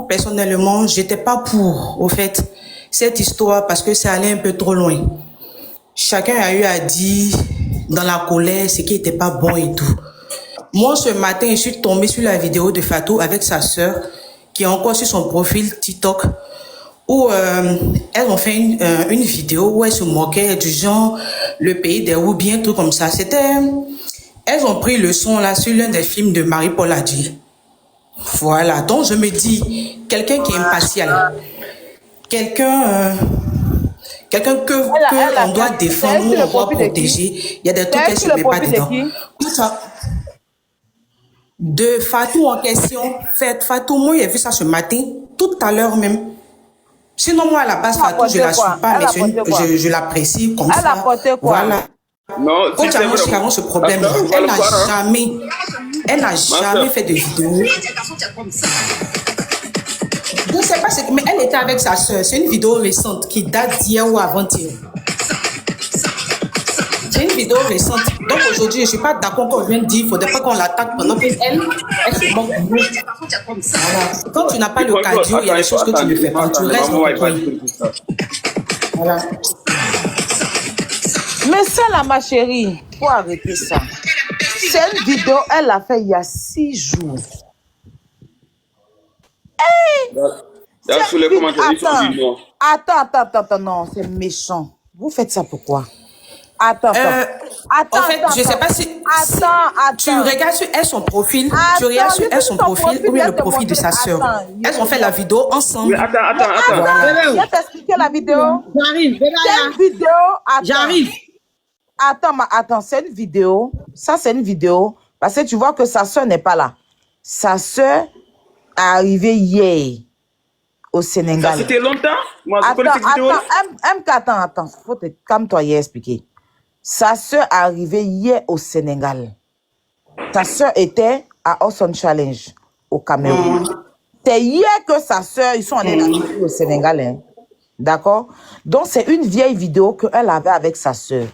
personnellement, j'étais pas pour, au fait, cette histoire parce que ça allait un peu trop loin. Chacun a eu à dire dans la colère ce qui était pas bon et tout. Moi, ce matin, je suis tombée sur la vidéo de Fatou avec sa sœur, qui est encore sur son profil TikTok, où elles ont fait une vidéo où elles se moquaient du genre le pays des Roubiens, bien tout comme ça. Elles ont pris le son là sur l'un des films de Marie-Paul Adji. Voilà. Donc je me dis, quelqu'un qui est impartial, quelqu'un que on doit défendre, on doit protéger. Il y a des trucs qu'elle se met pas dedans. Tout ça. De Fatou en question, Fatou, moi j'ai vu ça ce matin, tout à l'heure même. Sinon moi à la base Fatou je la suis pas, mais je l'apprécie comme ça. Elle a porté quoi? Voilà. Non, quand tu as avant ce problème, elle n'a jamais fait de vidéo. Je ne sais pas, mais elle était avec sa soeur. C'est une vidéo récente qui date d'hier ou avant-hier. C'est une vidéo récente. Donc aujourd'hui, je ne suis pas d'accord qu'on vienne dire qu'il ne faudrait pas qu'on l'attaque pendant qu'elle se moque de nous. Voilà. Quand tu n'as pas le cardio, il y a des choses que tu ne fais pas. Tu restes dans ton coin. Voilà. Mais ça là, ma chérie, faut arrêter ça. C'est une vidéo, elle l'a fait il y a 6 jours. Hey! Sur les commentaires, ils sont du noir. Attends, non, c'est méchant. Vous faites ça pourquoi? Attends. En fait, je sais pas si tu regardes sur elle son profil, ou bien le profil de sa sœur. Elles ont fait la vidéo ensemble. Attends. Je vais t'expliquer la vidéo. J'arrive. C'est une vidéo. J'arrive. Attends, c'est une vidéo. Ça, c'est une vidéo. Parce que tu vois que sa sœur n'est pas là. Sa sœur est arrivée hier au Sénégal. Ça, c'était longtemps? Moi, je connais cette vidéo. Attends. Calme-toi, hier expliquer. Sa sœur est arrivée hier au Sénégal. Ta sœur était à Awesome Challenge au Cameroun. C'est hier que sa sœur, ils sont allés au Sénégal. Hein. D'accord? Donc, c'est une vieille vidéo qu'elle avait avec sa sœur.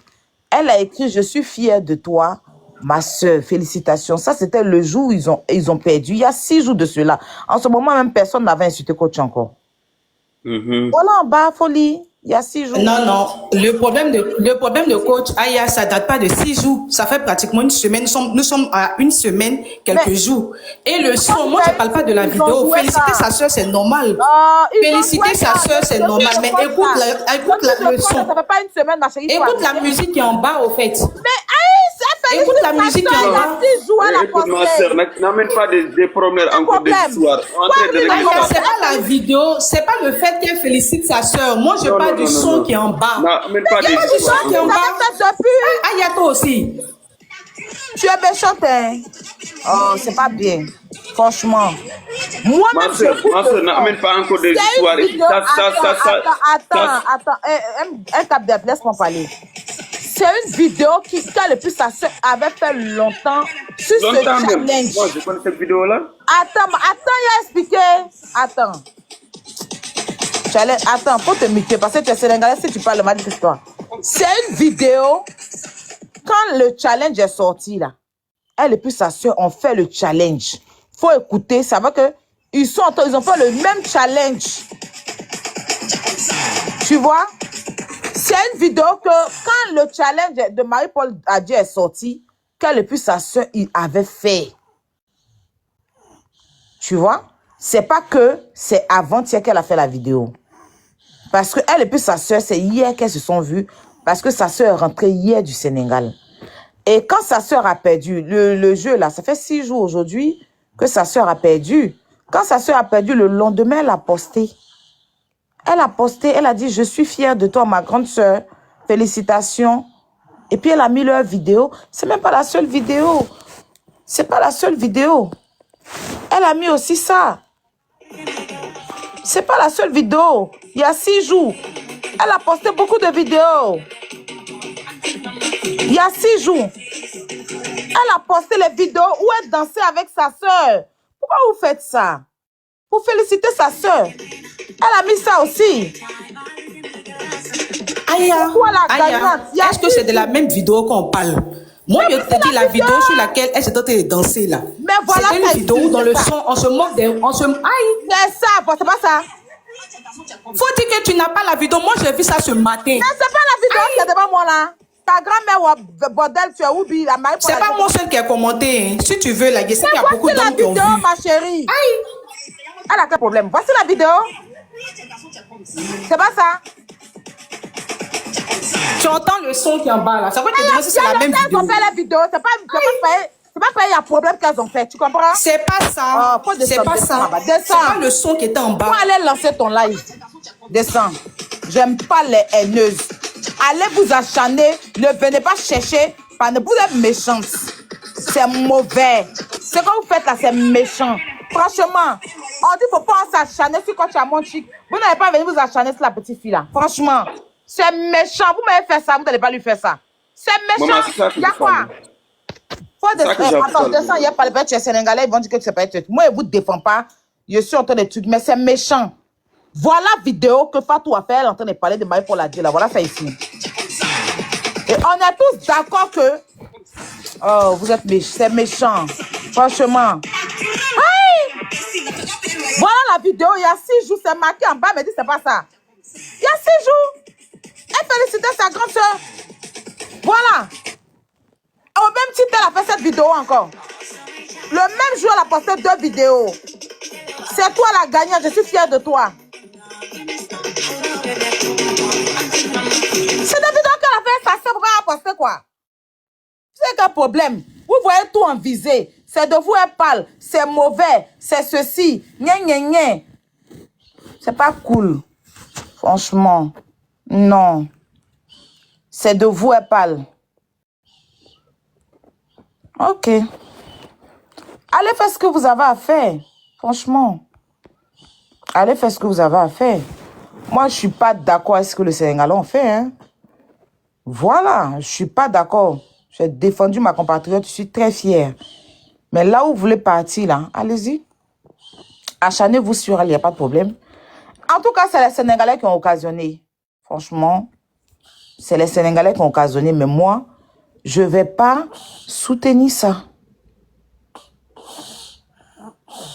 Elle a écrit « Je suis fière de toi, ma sœur. Félicitations. » Ça, c'était le jour où ils ont perdu. Il y a 6 jours de cela. En ce moment, même personne n'avait insulté coach encore. Voilà, en bas, folie. Il y a 6 jours. Non. Le problème de coach Aya, ça date pas de 6 jours. Ça fait pratiquement une semaine. Nous sommes à une semaine, quelques jours. Et le son, moi, je parle pas de la vidéo. Féliciter sa soeur, c'est normal. Féliciter sa soeur, c'est normal. Mais écoute le son. Ça fait pas une semaine, ma chérie. Écoute la musique qui est en bas, au fait. Mais écoute la musique qui est en bas. Écoute, ma soeur, n'amène pas des problèmes encore d'histoire. C'est pas la vidéo, c'est pas le fait qu'elle félicite sa soeur. Moi, je parle du son qui est en bas. Non, même pas du son qui est en bas. Ah, il y a toi aussi. Tu es méchante, hein? Oh, c'est pas bien. Franchement. Ma soeur, n'amène pas encore des histoires. Attends. Un cap de laisse-moi parler. C'est une vidéo quand le plus sa soeur avait fait longtemps sur ce challenge. Moi, je connais cette vidéo-là. Attends, il a expliqué. Attends, faut te muter parce que tu es sénégalais si tu parles mal de l'histoire. C'est une vidéo quand le challenge est sorti là. Elle et puis sa soeur ont fait le challenge. Faut écouter, ça va que ils ont fait le même challenge. Tu vois? C'est une vidéo que quand le challenge de Marie-Paul Adjei est sorti, qu'elle et puis sa soeur il avait fait. Tu vois? C'est pas que c'est avant-hier qu'elle a fait la vidéo. Parce qu'elle et puis sa soeur, c'est hier qu'elles se sont vues. Parce que sa soeur est rentrée hier du Sénégal. Et quand sa soeur a perdu, le jeu là, ça fait 6 jours aujourd'hui que sa soeur a perdu. Quand sa soeur a perdu, le lendemain, elle a posté. Elle a posté, elle a dit, je suis fière de toi, ma grande soeur. Félicitations. Et puis elle a mis leur vidéo. C'est même pas la seule vidéo. C'est pas la seule vidéo. Elle a mis aussi ça. C'est pas la seule vidéo. Il y a 6 jours. Elle a posté beaucoup de vidéos. Il y a 6 jours. Elle a posté les vidéos où elle dansait avec sa soeur. Pourquoi vous faites ça? Pour féliciter sa soeur. Elle a mis ça aussi. Aya, est-ce que c'est de la même vidéo qu'on parle? Moi, je te dis la vidéo sur laquelle elle s'est tentée de danser là. Mais voilà, c'est une vidéo où dans le son, on se moque des... Aïe! C'est ça, c'est pas ça. Faut dire que tu n'as pas la vidéo. Moi, j'ai vu ça ce matin. Mais c'est pas la vidéo qui est devant moi là. Ta grand-mère, bordel, tu as oublié la maille. C'est pas moi seul qui a commenté. Hein. Si tu veux, là, je sais qu'il y a beaucoup d'hommes qui ont vu. Voici la vidéo, ma chérie. Aïe! Elle a quel problème? Voici la vidéo. C'est pas ça. Tu entends le son qui est en bas là. Ça veut te demander si c'est la même vidéo. Elles ont fait la vidéo. C'est pas il y a problème qu'elles ont fait. Tu comprends? C'est pas ça. C'est pas ça. C'est pas le son qui était en bas. Faut aller lancer ton live. Descends. J'aime pas les haineuses. Allez vous acharner. Ne venez pas chercher. Vous êtes méchantes. C'est mauvais. Ce que vous faites là, c'est méchant. Franchement, on dit faut pas s'acharner sur quand tu as mon chic. Vous n'allez pas venir vous acharner sur la petite fille là. Franchement, c'est méchant. Vous m'avez fait ça, vous n'allez pas lui faire ça. C'est méchant. Il y a quoi? Faut descendre. Attends, descends, il y a pas le fait, tu es sénégalais, ils vont dire que tu sais pas être. Moi, je vous défends pas. Je suis en train de trucs, mais c'est méchant. Voilà la vidéo que Fatou a fait, elle est en train de parler de Marie-Paul Adjei là. Voilà ça ici. Et on est tous d'accord que. Oh, vous êtes méchants. C'est méchant. Franchement. Aïe! Voilà la vidéo, il y a 6 jours, c'est marqué en bas, mais dit c'est pas ça. Il y a 6 jours. Elle félicitait sa grande soeur. Voilà. Au même titre, elle a fait cette vidéo encore. Le même jour, elle a posté 2 vidéos. C'est toi la gagnante, je suis fière de toi. C'est des vidéos qu'elle a fait, sa soeur, pourquoi elle a posté quoi? C'est quel problème? Vous voyez tout en visée. C'est de vous, elle parle. C'est mauvais. C'est ceci. Gna. C'est pas cool. Franchement. Non. C'est de vous, elle parle. Ok. Allez faire ce que vous avez à faire. Franchement. Allez faire ce que vous avez à faire. Moi, je suis pas d'accord avec ce que le Sénégalais ont fait. Hein. Voilà. Je suis pas d'accord. J'ai défendu ma compatriote. Je suis très fière. Mais là où vous voulez partir, là, allez-y. Acharnez-vous sur elle, il n'y a pas de problème. En tout cas, c'est les Sénégalais qui ont occasionné. Franchement, c'est les Sénégalais qui ont occasionné. Mais moi, je ne vais pas soutenir ça.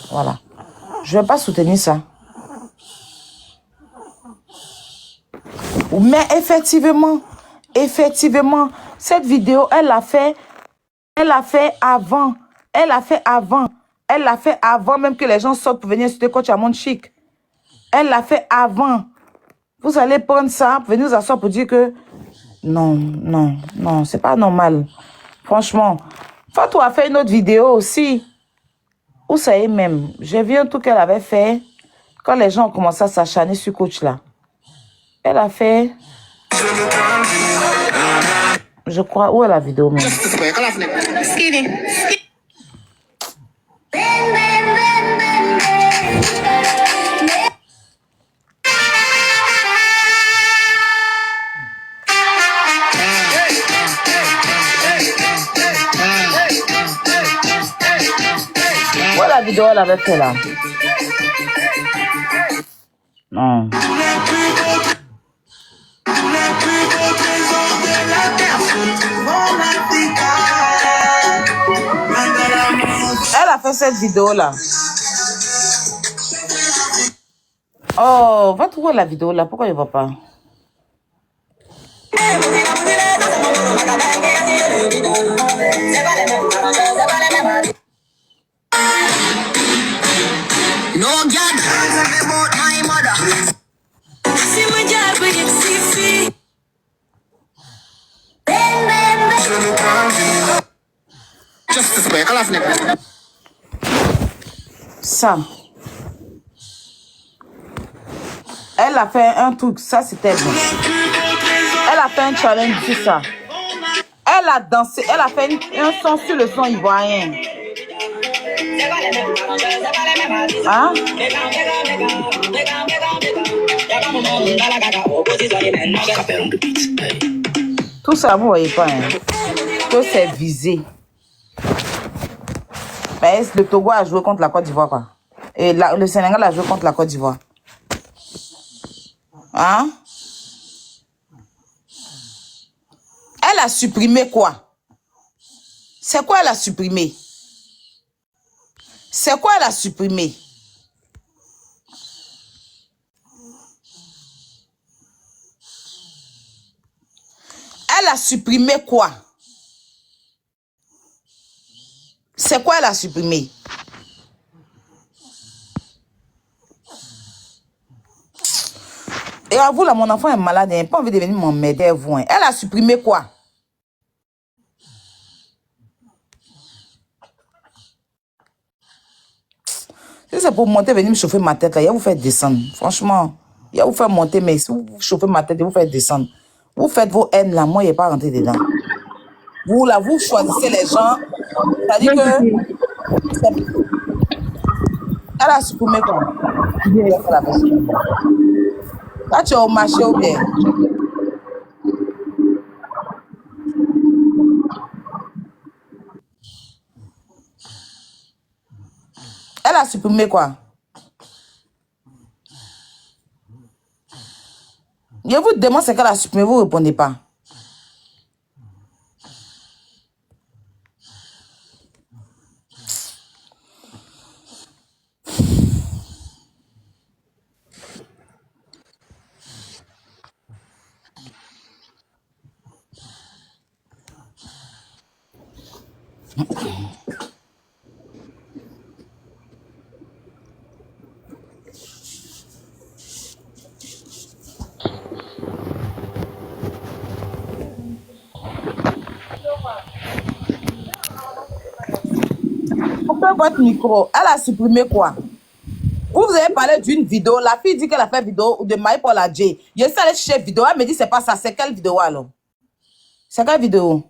Voilà. Je ne vais pas soutenir ça. Mais effectivement, cette vidéo, elle l'a fait avant. Elle l'a fait avant même que les gens sortent pour venir sur Coach Amon Chic. Elle l'a fait avant. Vous allez prendre ça, venir vous asseoir pour dire que non, c'est pas normal. Franchement, Fatou a fait une autre vidéo aussi. Vous savez même, j'ai vu un truc qu'elle avait fait quand les gens ont commencé à s'acharner sur Coach là. Elle a fait... Je crois, où est la vidéo même? Ouais, la vidéo, elle avait fait là. Non. Elle a fait cette vidéo là. Oh, va trouver la vidéo là. Pourquoi il ne va pas? Ça. Elle a fait un truc, ça c'était bon. Elle a fait un challenge sur ça. Elle a dansé, elle a fait un son sur le son ivoirien. Hein? Tout ça, vous voyez pas, hein? Que c'est visé. Mais le Togo a joué contre la Côte d'Ivoire, quoi. Et le Sénégal a joué contre la Côte d'Ivoire. Hein? Elle a supprimé quoi? C'est quoi elle a supprimé? C'est quoi elle a supprimé? Elle a supprimé quoi? C'est quoi elle a supprimé? Et à vous là, mon enfant est malade, il n'a pas envie de venir m'emmerder vous. Hein. Elle a supprimé quoi? Si c'est pour monter, venir me chauffer ma tête, là, il va vous faire descendre. Franchement, il va vous faire monter, mais si vous chauffez ma tête, il va vous faire descendre. Vous faites vos haines là, moi, il n'est pas rentré dedans. Vous là, vous choisissez les gens. C'est-à-dire que... Elle a supprimé quoi? Là, tu es au marché ou bien? Elle a supprimé quoi? Je vous demande ce qu'elle a supprimé, vous ne répondez pas. Pourquoi votre micro? Elle a supprimé quoi? Vous avez parlé d'une vidéo. La fille dit qu'elle a fait vidéo de Marie-Paul Adjei. Je suis allée chercher vidéo. Elle me dit c'est pas ça. C'est quelle vidéo alors? C'est quelle vidéo?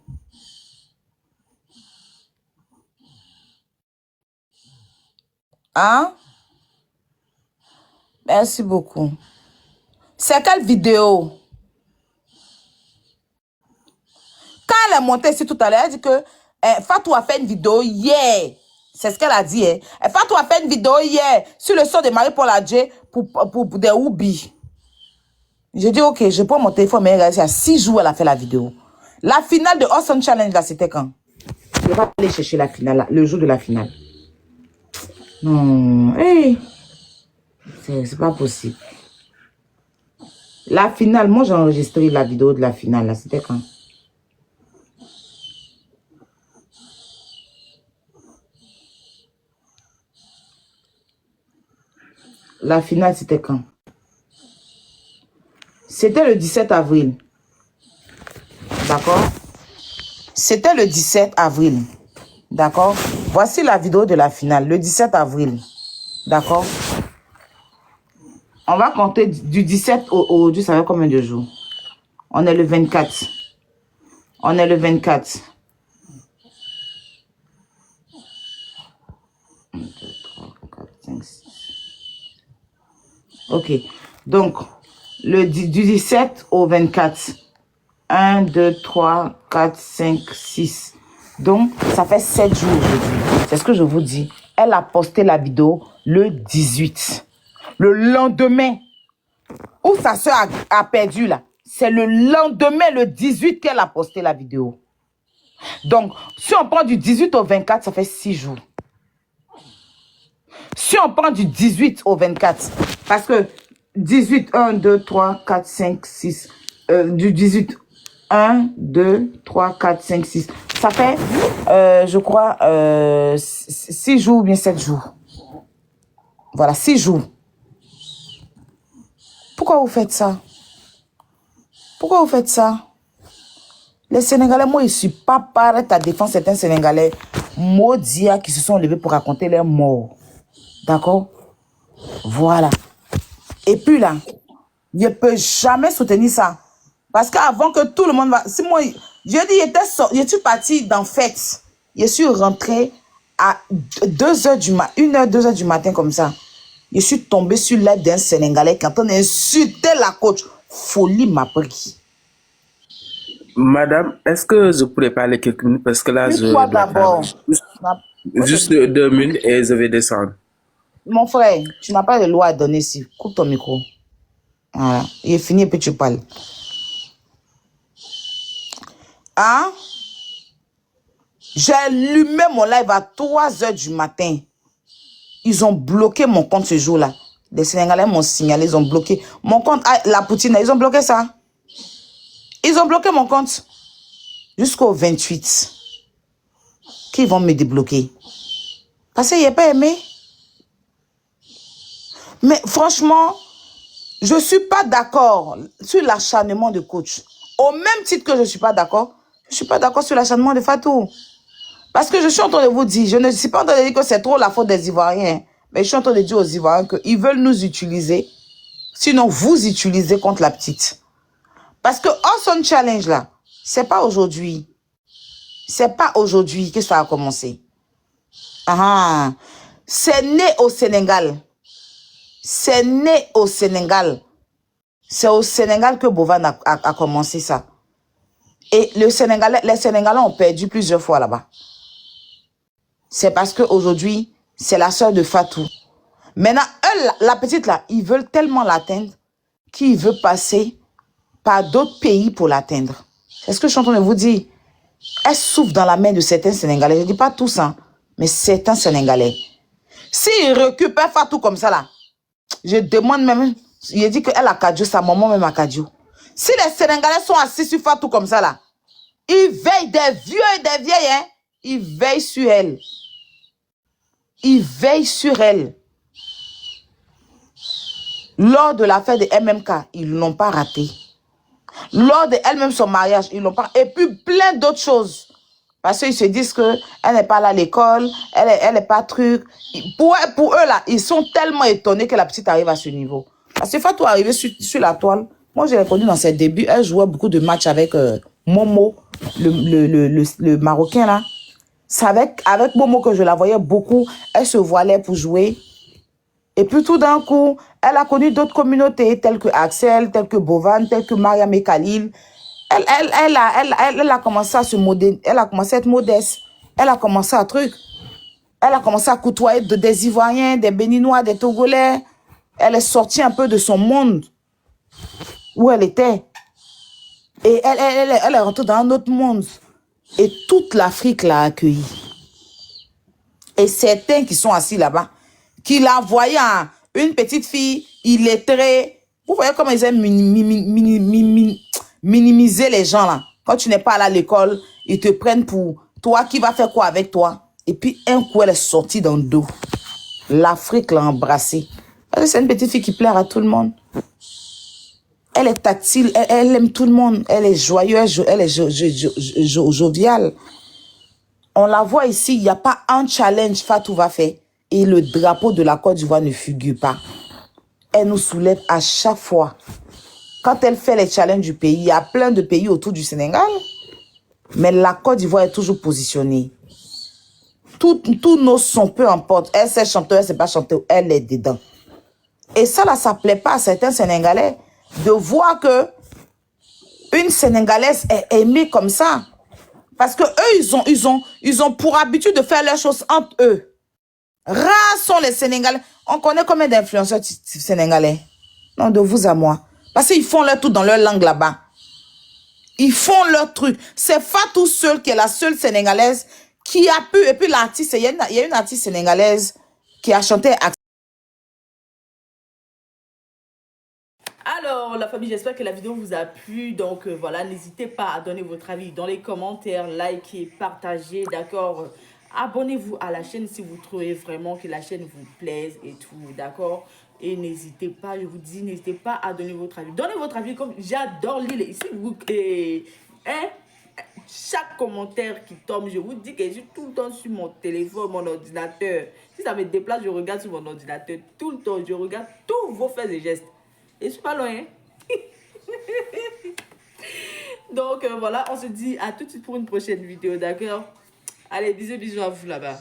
Hein? Merci beaucoup. C'est quelle vidéo? Quand elle est montée ici tout à l'heure, elle dit que Fatou a fait une vidéo hier. C'est ce qu'elle a dit. Hein. Fatou a fait une vidéo hier sur le son de Marie-Paul Adjei pour des Oubi. J'ai dit, ok, je prends mon téléphone, mais il y a 6 jours, elle a fait la vidéo. La finale de Awesome Challenge, là, c'était quand? Je vais aller chercher la finale, là, le jour de la finale. Non, hey. C'est pas possible. La finale, moi, j'ai enregistré la vidéo de la finale, là, c'était quand? La finale, c'était quand? C'était le 17 avril. D'accord? C'était le 17 avril. D'accord? Voici la vidéo de la finale, le 17 avril. D'accord? On va compter du 17 au 10, ça fait combien de jours? On est le 24. On est le 24. 1, 2, 3, 4, 5, 6. Ok. Donc, du 17 au 24. 1, 2, 3, 4, 5, 6. Donc, ça fait 7 jours aujourd'hui. C'est ce que je vous dis. Elle a posté la vidéo le 18. Le lendemain, où sa soeur a perdu là, c'est le lendemain, le 18, qu'elle a posté la vidéo. Donc, si on prend du 18 au 24, ça fait 6 jours. Si on prend du 18 au 24, parce que 18, 1, 2, 3, 4, 5, 6, du 18, 1, 2, 3, 4, 5, 6, ça fait, je crois, 6 jours ou bien 7 jours. Voilà, 6 jours. Pourquoi vous faites ça? Pourquoi vous faites ça? Les Sénégalais, moi, je ne suis pas prête à défendre certains Sénégalais maudits qui se sont levés pour raconter leur mort. D'accord? Voilà. Et puis là, je ne peux jamais soutenir ça. Parce qu'avant que tout le monde va... Si moi, je suis partie dans fête. Je suis rentrée à 2h du matin, 1h, 2h du matin comme ça. Je suis tombée sur l'aide d'un Sénégalais quand on insultait la coach. Folie m'a pris. Madame, est-ce que je pourrais parler quelques minutes parce que là, je Toi d'abord. juste 2 minutes et je vais descendre. Mon frère, tu n'as pas de loi à donner ici. Coupe ton micro. Voilà. Il est fini et puis tu parles. Hein? J'ai allumé mon live à 3h du matin. Ils ont bloqué mon compte ce jour-là. Les Sénégalais m'ont signalé, ils ont bloqué mon compte. Ah, la Poutine, ils ont bloqué ça. Ils ont bloqué mon compte jusqu'au 28. Qui vont me débloquer? Parce qu'il n'est pas aimé. Mais franchement, je ne suis pas d'accord sur l'acharnement de coach. Au même titre que je ne suis pas d'accord, je ne suis pas d'accord sur l'acharnement de Fatou. Parce que je suis en train de vous dire, je ne suis pas en train de dire que c'est trop la faute des Ivoiriens. Mais je suis en train de dire aux Ivoiriens qu'ils veulent nous utiliser. Sinon, vous utilisez contre la petite. Parce que Awesome Challenge là, c'est pas aujourd'hui. C'est pas aujourd'hui que ça a commencé. Ah, c'est né au Sénégal. C'est né au Sénégal. C'est au Sénégal que Bovan a commencé ça. Et les Sénégalais ont perdu plusieurs fois là-bas. C'est parce qu'aujourd'hui, c'est la sœur de Fatou. Maintenant, la petite là, ils veulent tellement l'atteindre qu'ils veulent passer par d'autres pays pour l'atteindre. C'est ce que je suis en train de vous dire. Elle souffre dans la main de certains Sénégalais. Je ne dis pas tous, hein, mais certains Sénégalais. S'ils récupèrent Fatou comme ça là, je demande même, il dit qu'elle a Kadio, sa maman même a Kadio. Si les Sénégalais sont assis sur Fatou comme ça là, ils veillent des vieux et des vieilles, hein, ils veillent sur elle. Ils veillent sur elle. Lors de l'affaire de MMK, ils ne l'ont pas raté. Lors de elle-même son mariage, ils ne l'ont pas. Et puis plein d'autres choses. Parce qu'ils se disent qu'elle n'est pas là à l'école, elle n'est pas truc. Pour eux là, ils sont tellement étonnés que la petite arrive à ce niveau. Parce que Fatou arrivée sur la toile. Moi, je l'ai connue dans ses débuts. Elle jouait beaucoup de matchs avec Momo, le Marocain là. C'est avec Momo que je la voyais beaucoup. Elle se voilait pour jouer. Et puis tout d'un coup, elle a connu d'autres communautés, telles que Axel, telles que Bovan, telles que Mariam et Khalil. Elle a commencé à se modérer, elle a commencé à être modeste. Elle a commencé à truc. Elle a commencé à côtoyer des Ivoiriens, des Béninois, des Togolais. Elle est sortie un peu de son monde où elle était. Et elle est rentrée dans un autre monde. Et toute l'Afrique l'a accueillie. Et certains qui sont assis là-bas, qui la voyaient, une petite fille illettrée. Vous voyez comment ils aiment minimiser les gens là. Quand tu n'es pas allé à l'école, ils te prennent pour toi qui va faire quoi avec toi. Et puis un coup, elle est sortie dans le dos. L'Afrique l'a embrassée. C'est une petite fille qui plaît à tout le monde. Elle est tactile, elle aime tout le monde. Elle est joyeuse, elle est joviale. On la voit ici, il n'y a pas un challenge Fatou va faire. Et le drapeau de la Côte d'Ivoire ne figure pas. Elle nous soulève à chaque fois. Quand elle fait les challenges du pays, il y a plein de pays autour du Sénégal. Mais la Côte d'Ivoire est toujours positionnée. Tous nos sons, peu importe. Elle sait chanter, elle ne sait pas chanter, elle est dedans. Et ça, là, ça ne plaît pas à certains Sénégalais de voir que une Sénégalaise est aimée comme ça. Parce que eux, ils ont pour habitude de faire leurs choses entre eux. Rares sont les Sénégalais. On connaît combien d'influenceurs sénégalais? Non, de vous à moi. Parce qu'ils font leur tout dans leur langue là-bas. Ils font leur truc. C'est Fatou seule qui est la seule Sénégalaise qui a pu... Et puis l'artiste, il y a une artiste sénégalaise qui a chanté... Alors, la famille, j'espère que la vidéo vous a plu. Donc, voilà, n'hésitez pas à donner votre avis dans les commentaires, likez, partagez, d'accord? Abonnez-vous à la chaîne si vous trouvez vraiment que la chaîne vous plaise et tout, d'accord? Et n'hésitez pas, je vous dis, n'hésitez pas à donner votre avis. Donnez votre avis comme j'adore lire ici. Chaque commentaire qui tombe, je vous dis que je suis tout le temps sur mon téléphone, mon ordinateur. Si ça me déplace, je regarde sur mon ordinateur tout le temps. Je regarde tous vos faits et gestes. Et je suis pas loin. Hein? Donc voilà, on se dit à tout de suite pour une prochaine vidéo, d'accord? Allez, bisous à vous là-bas.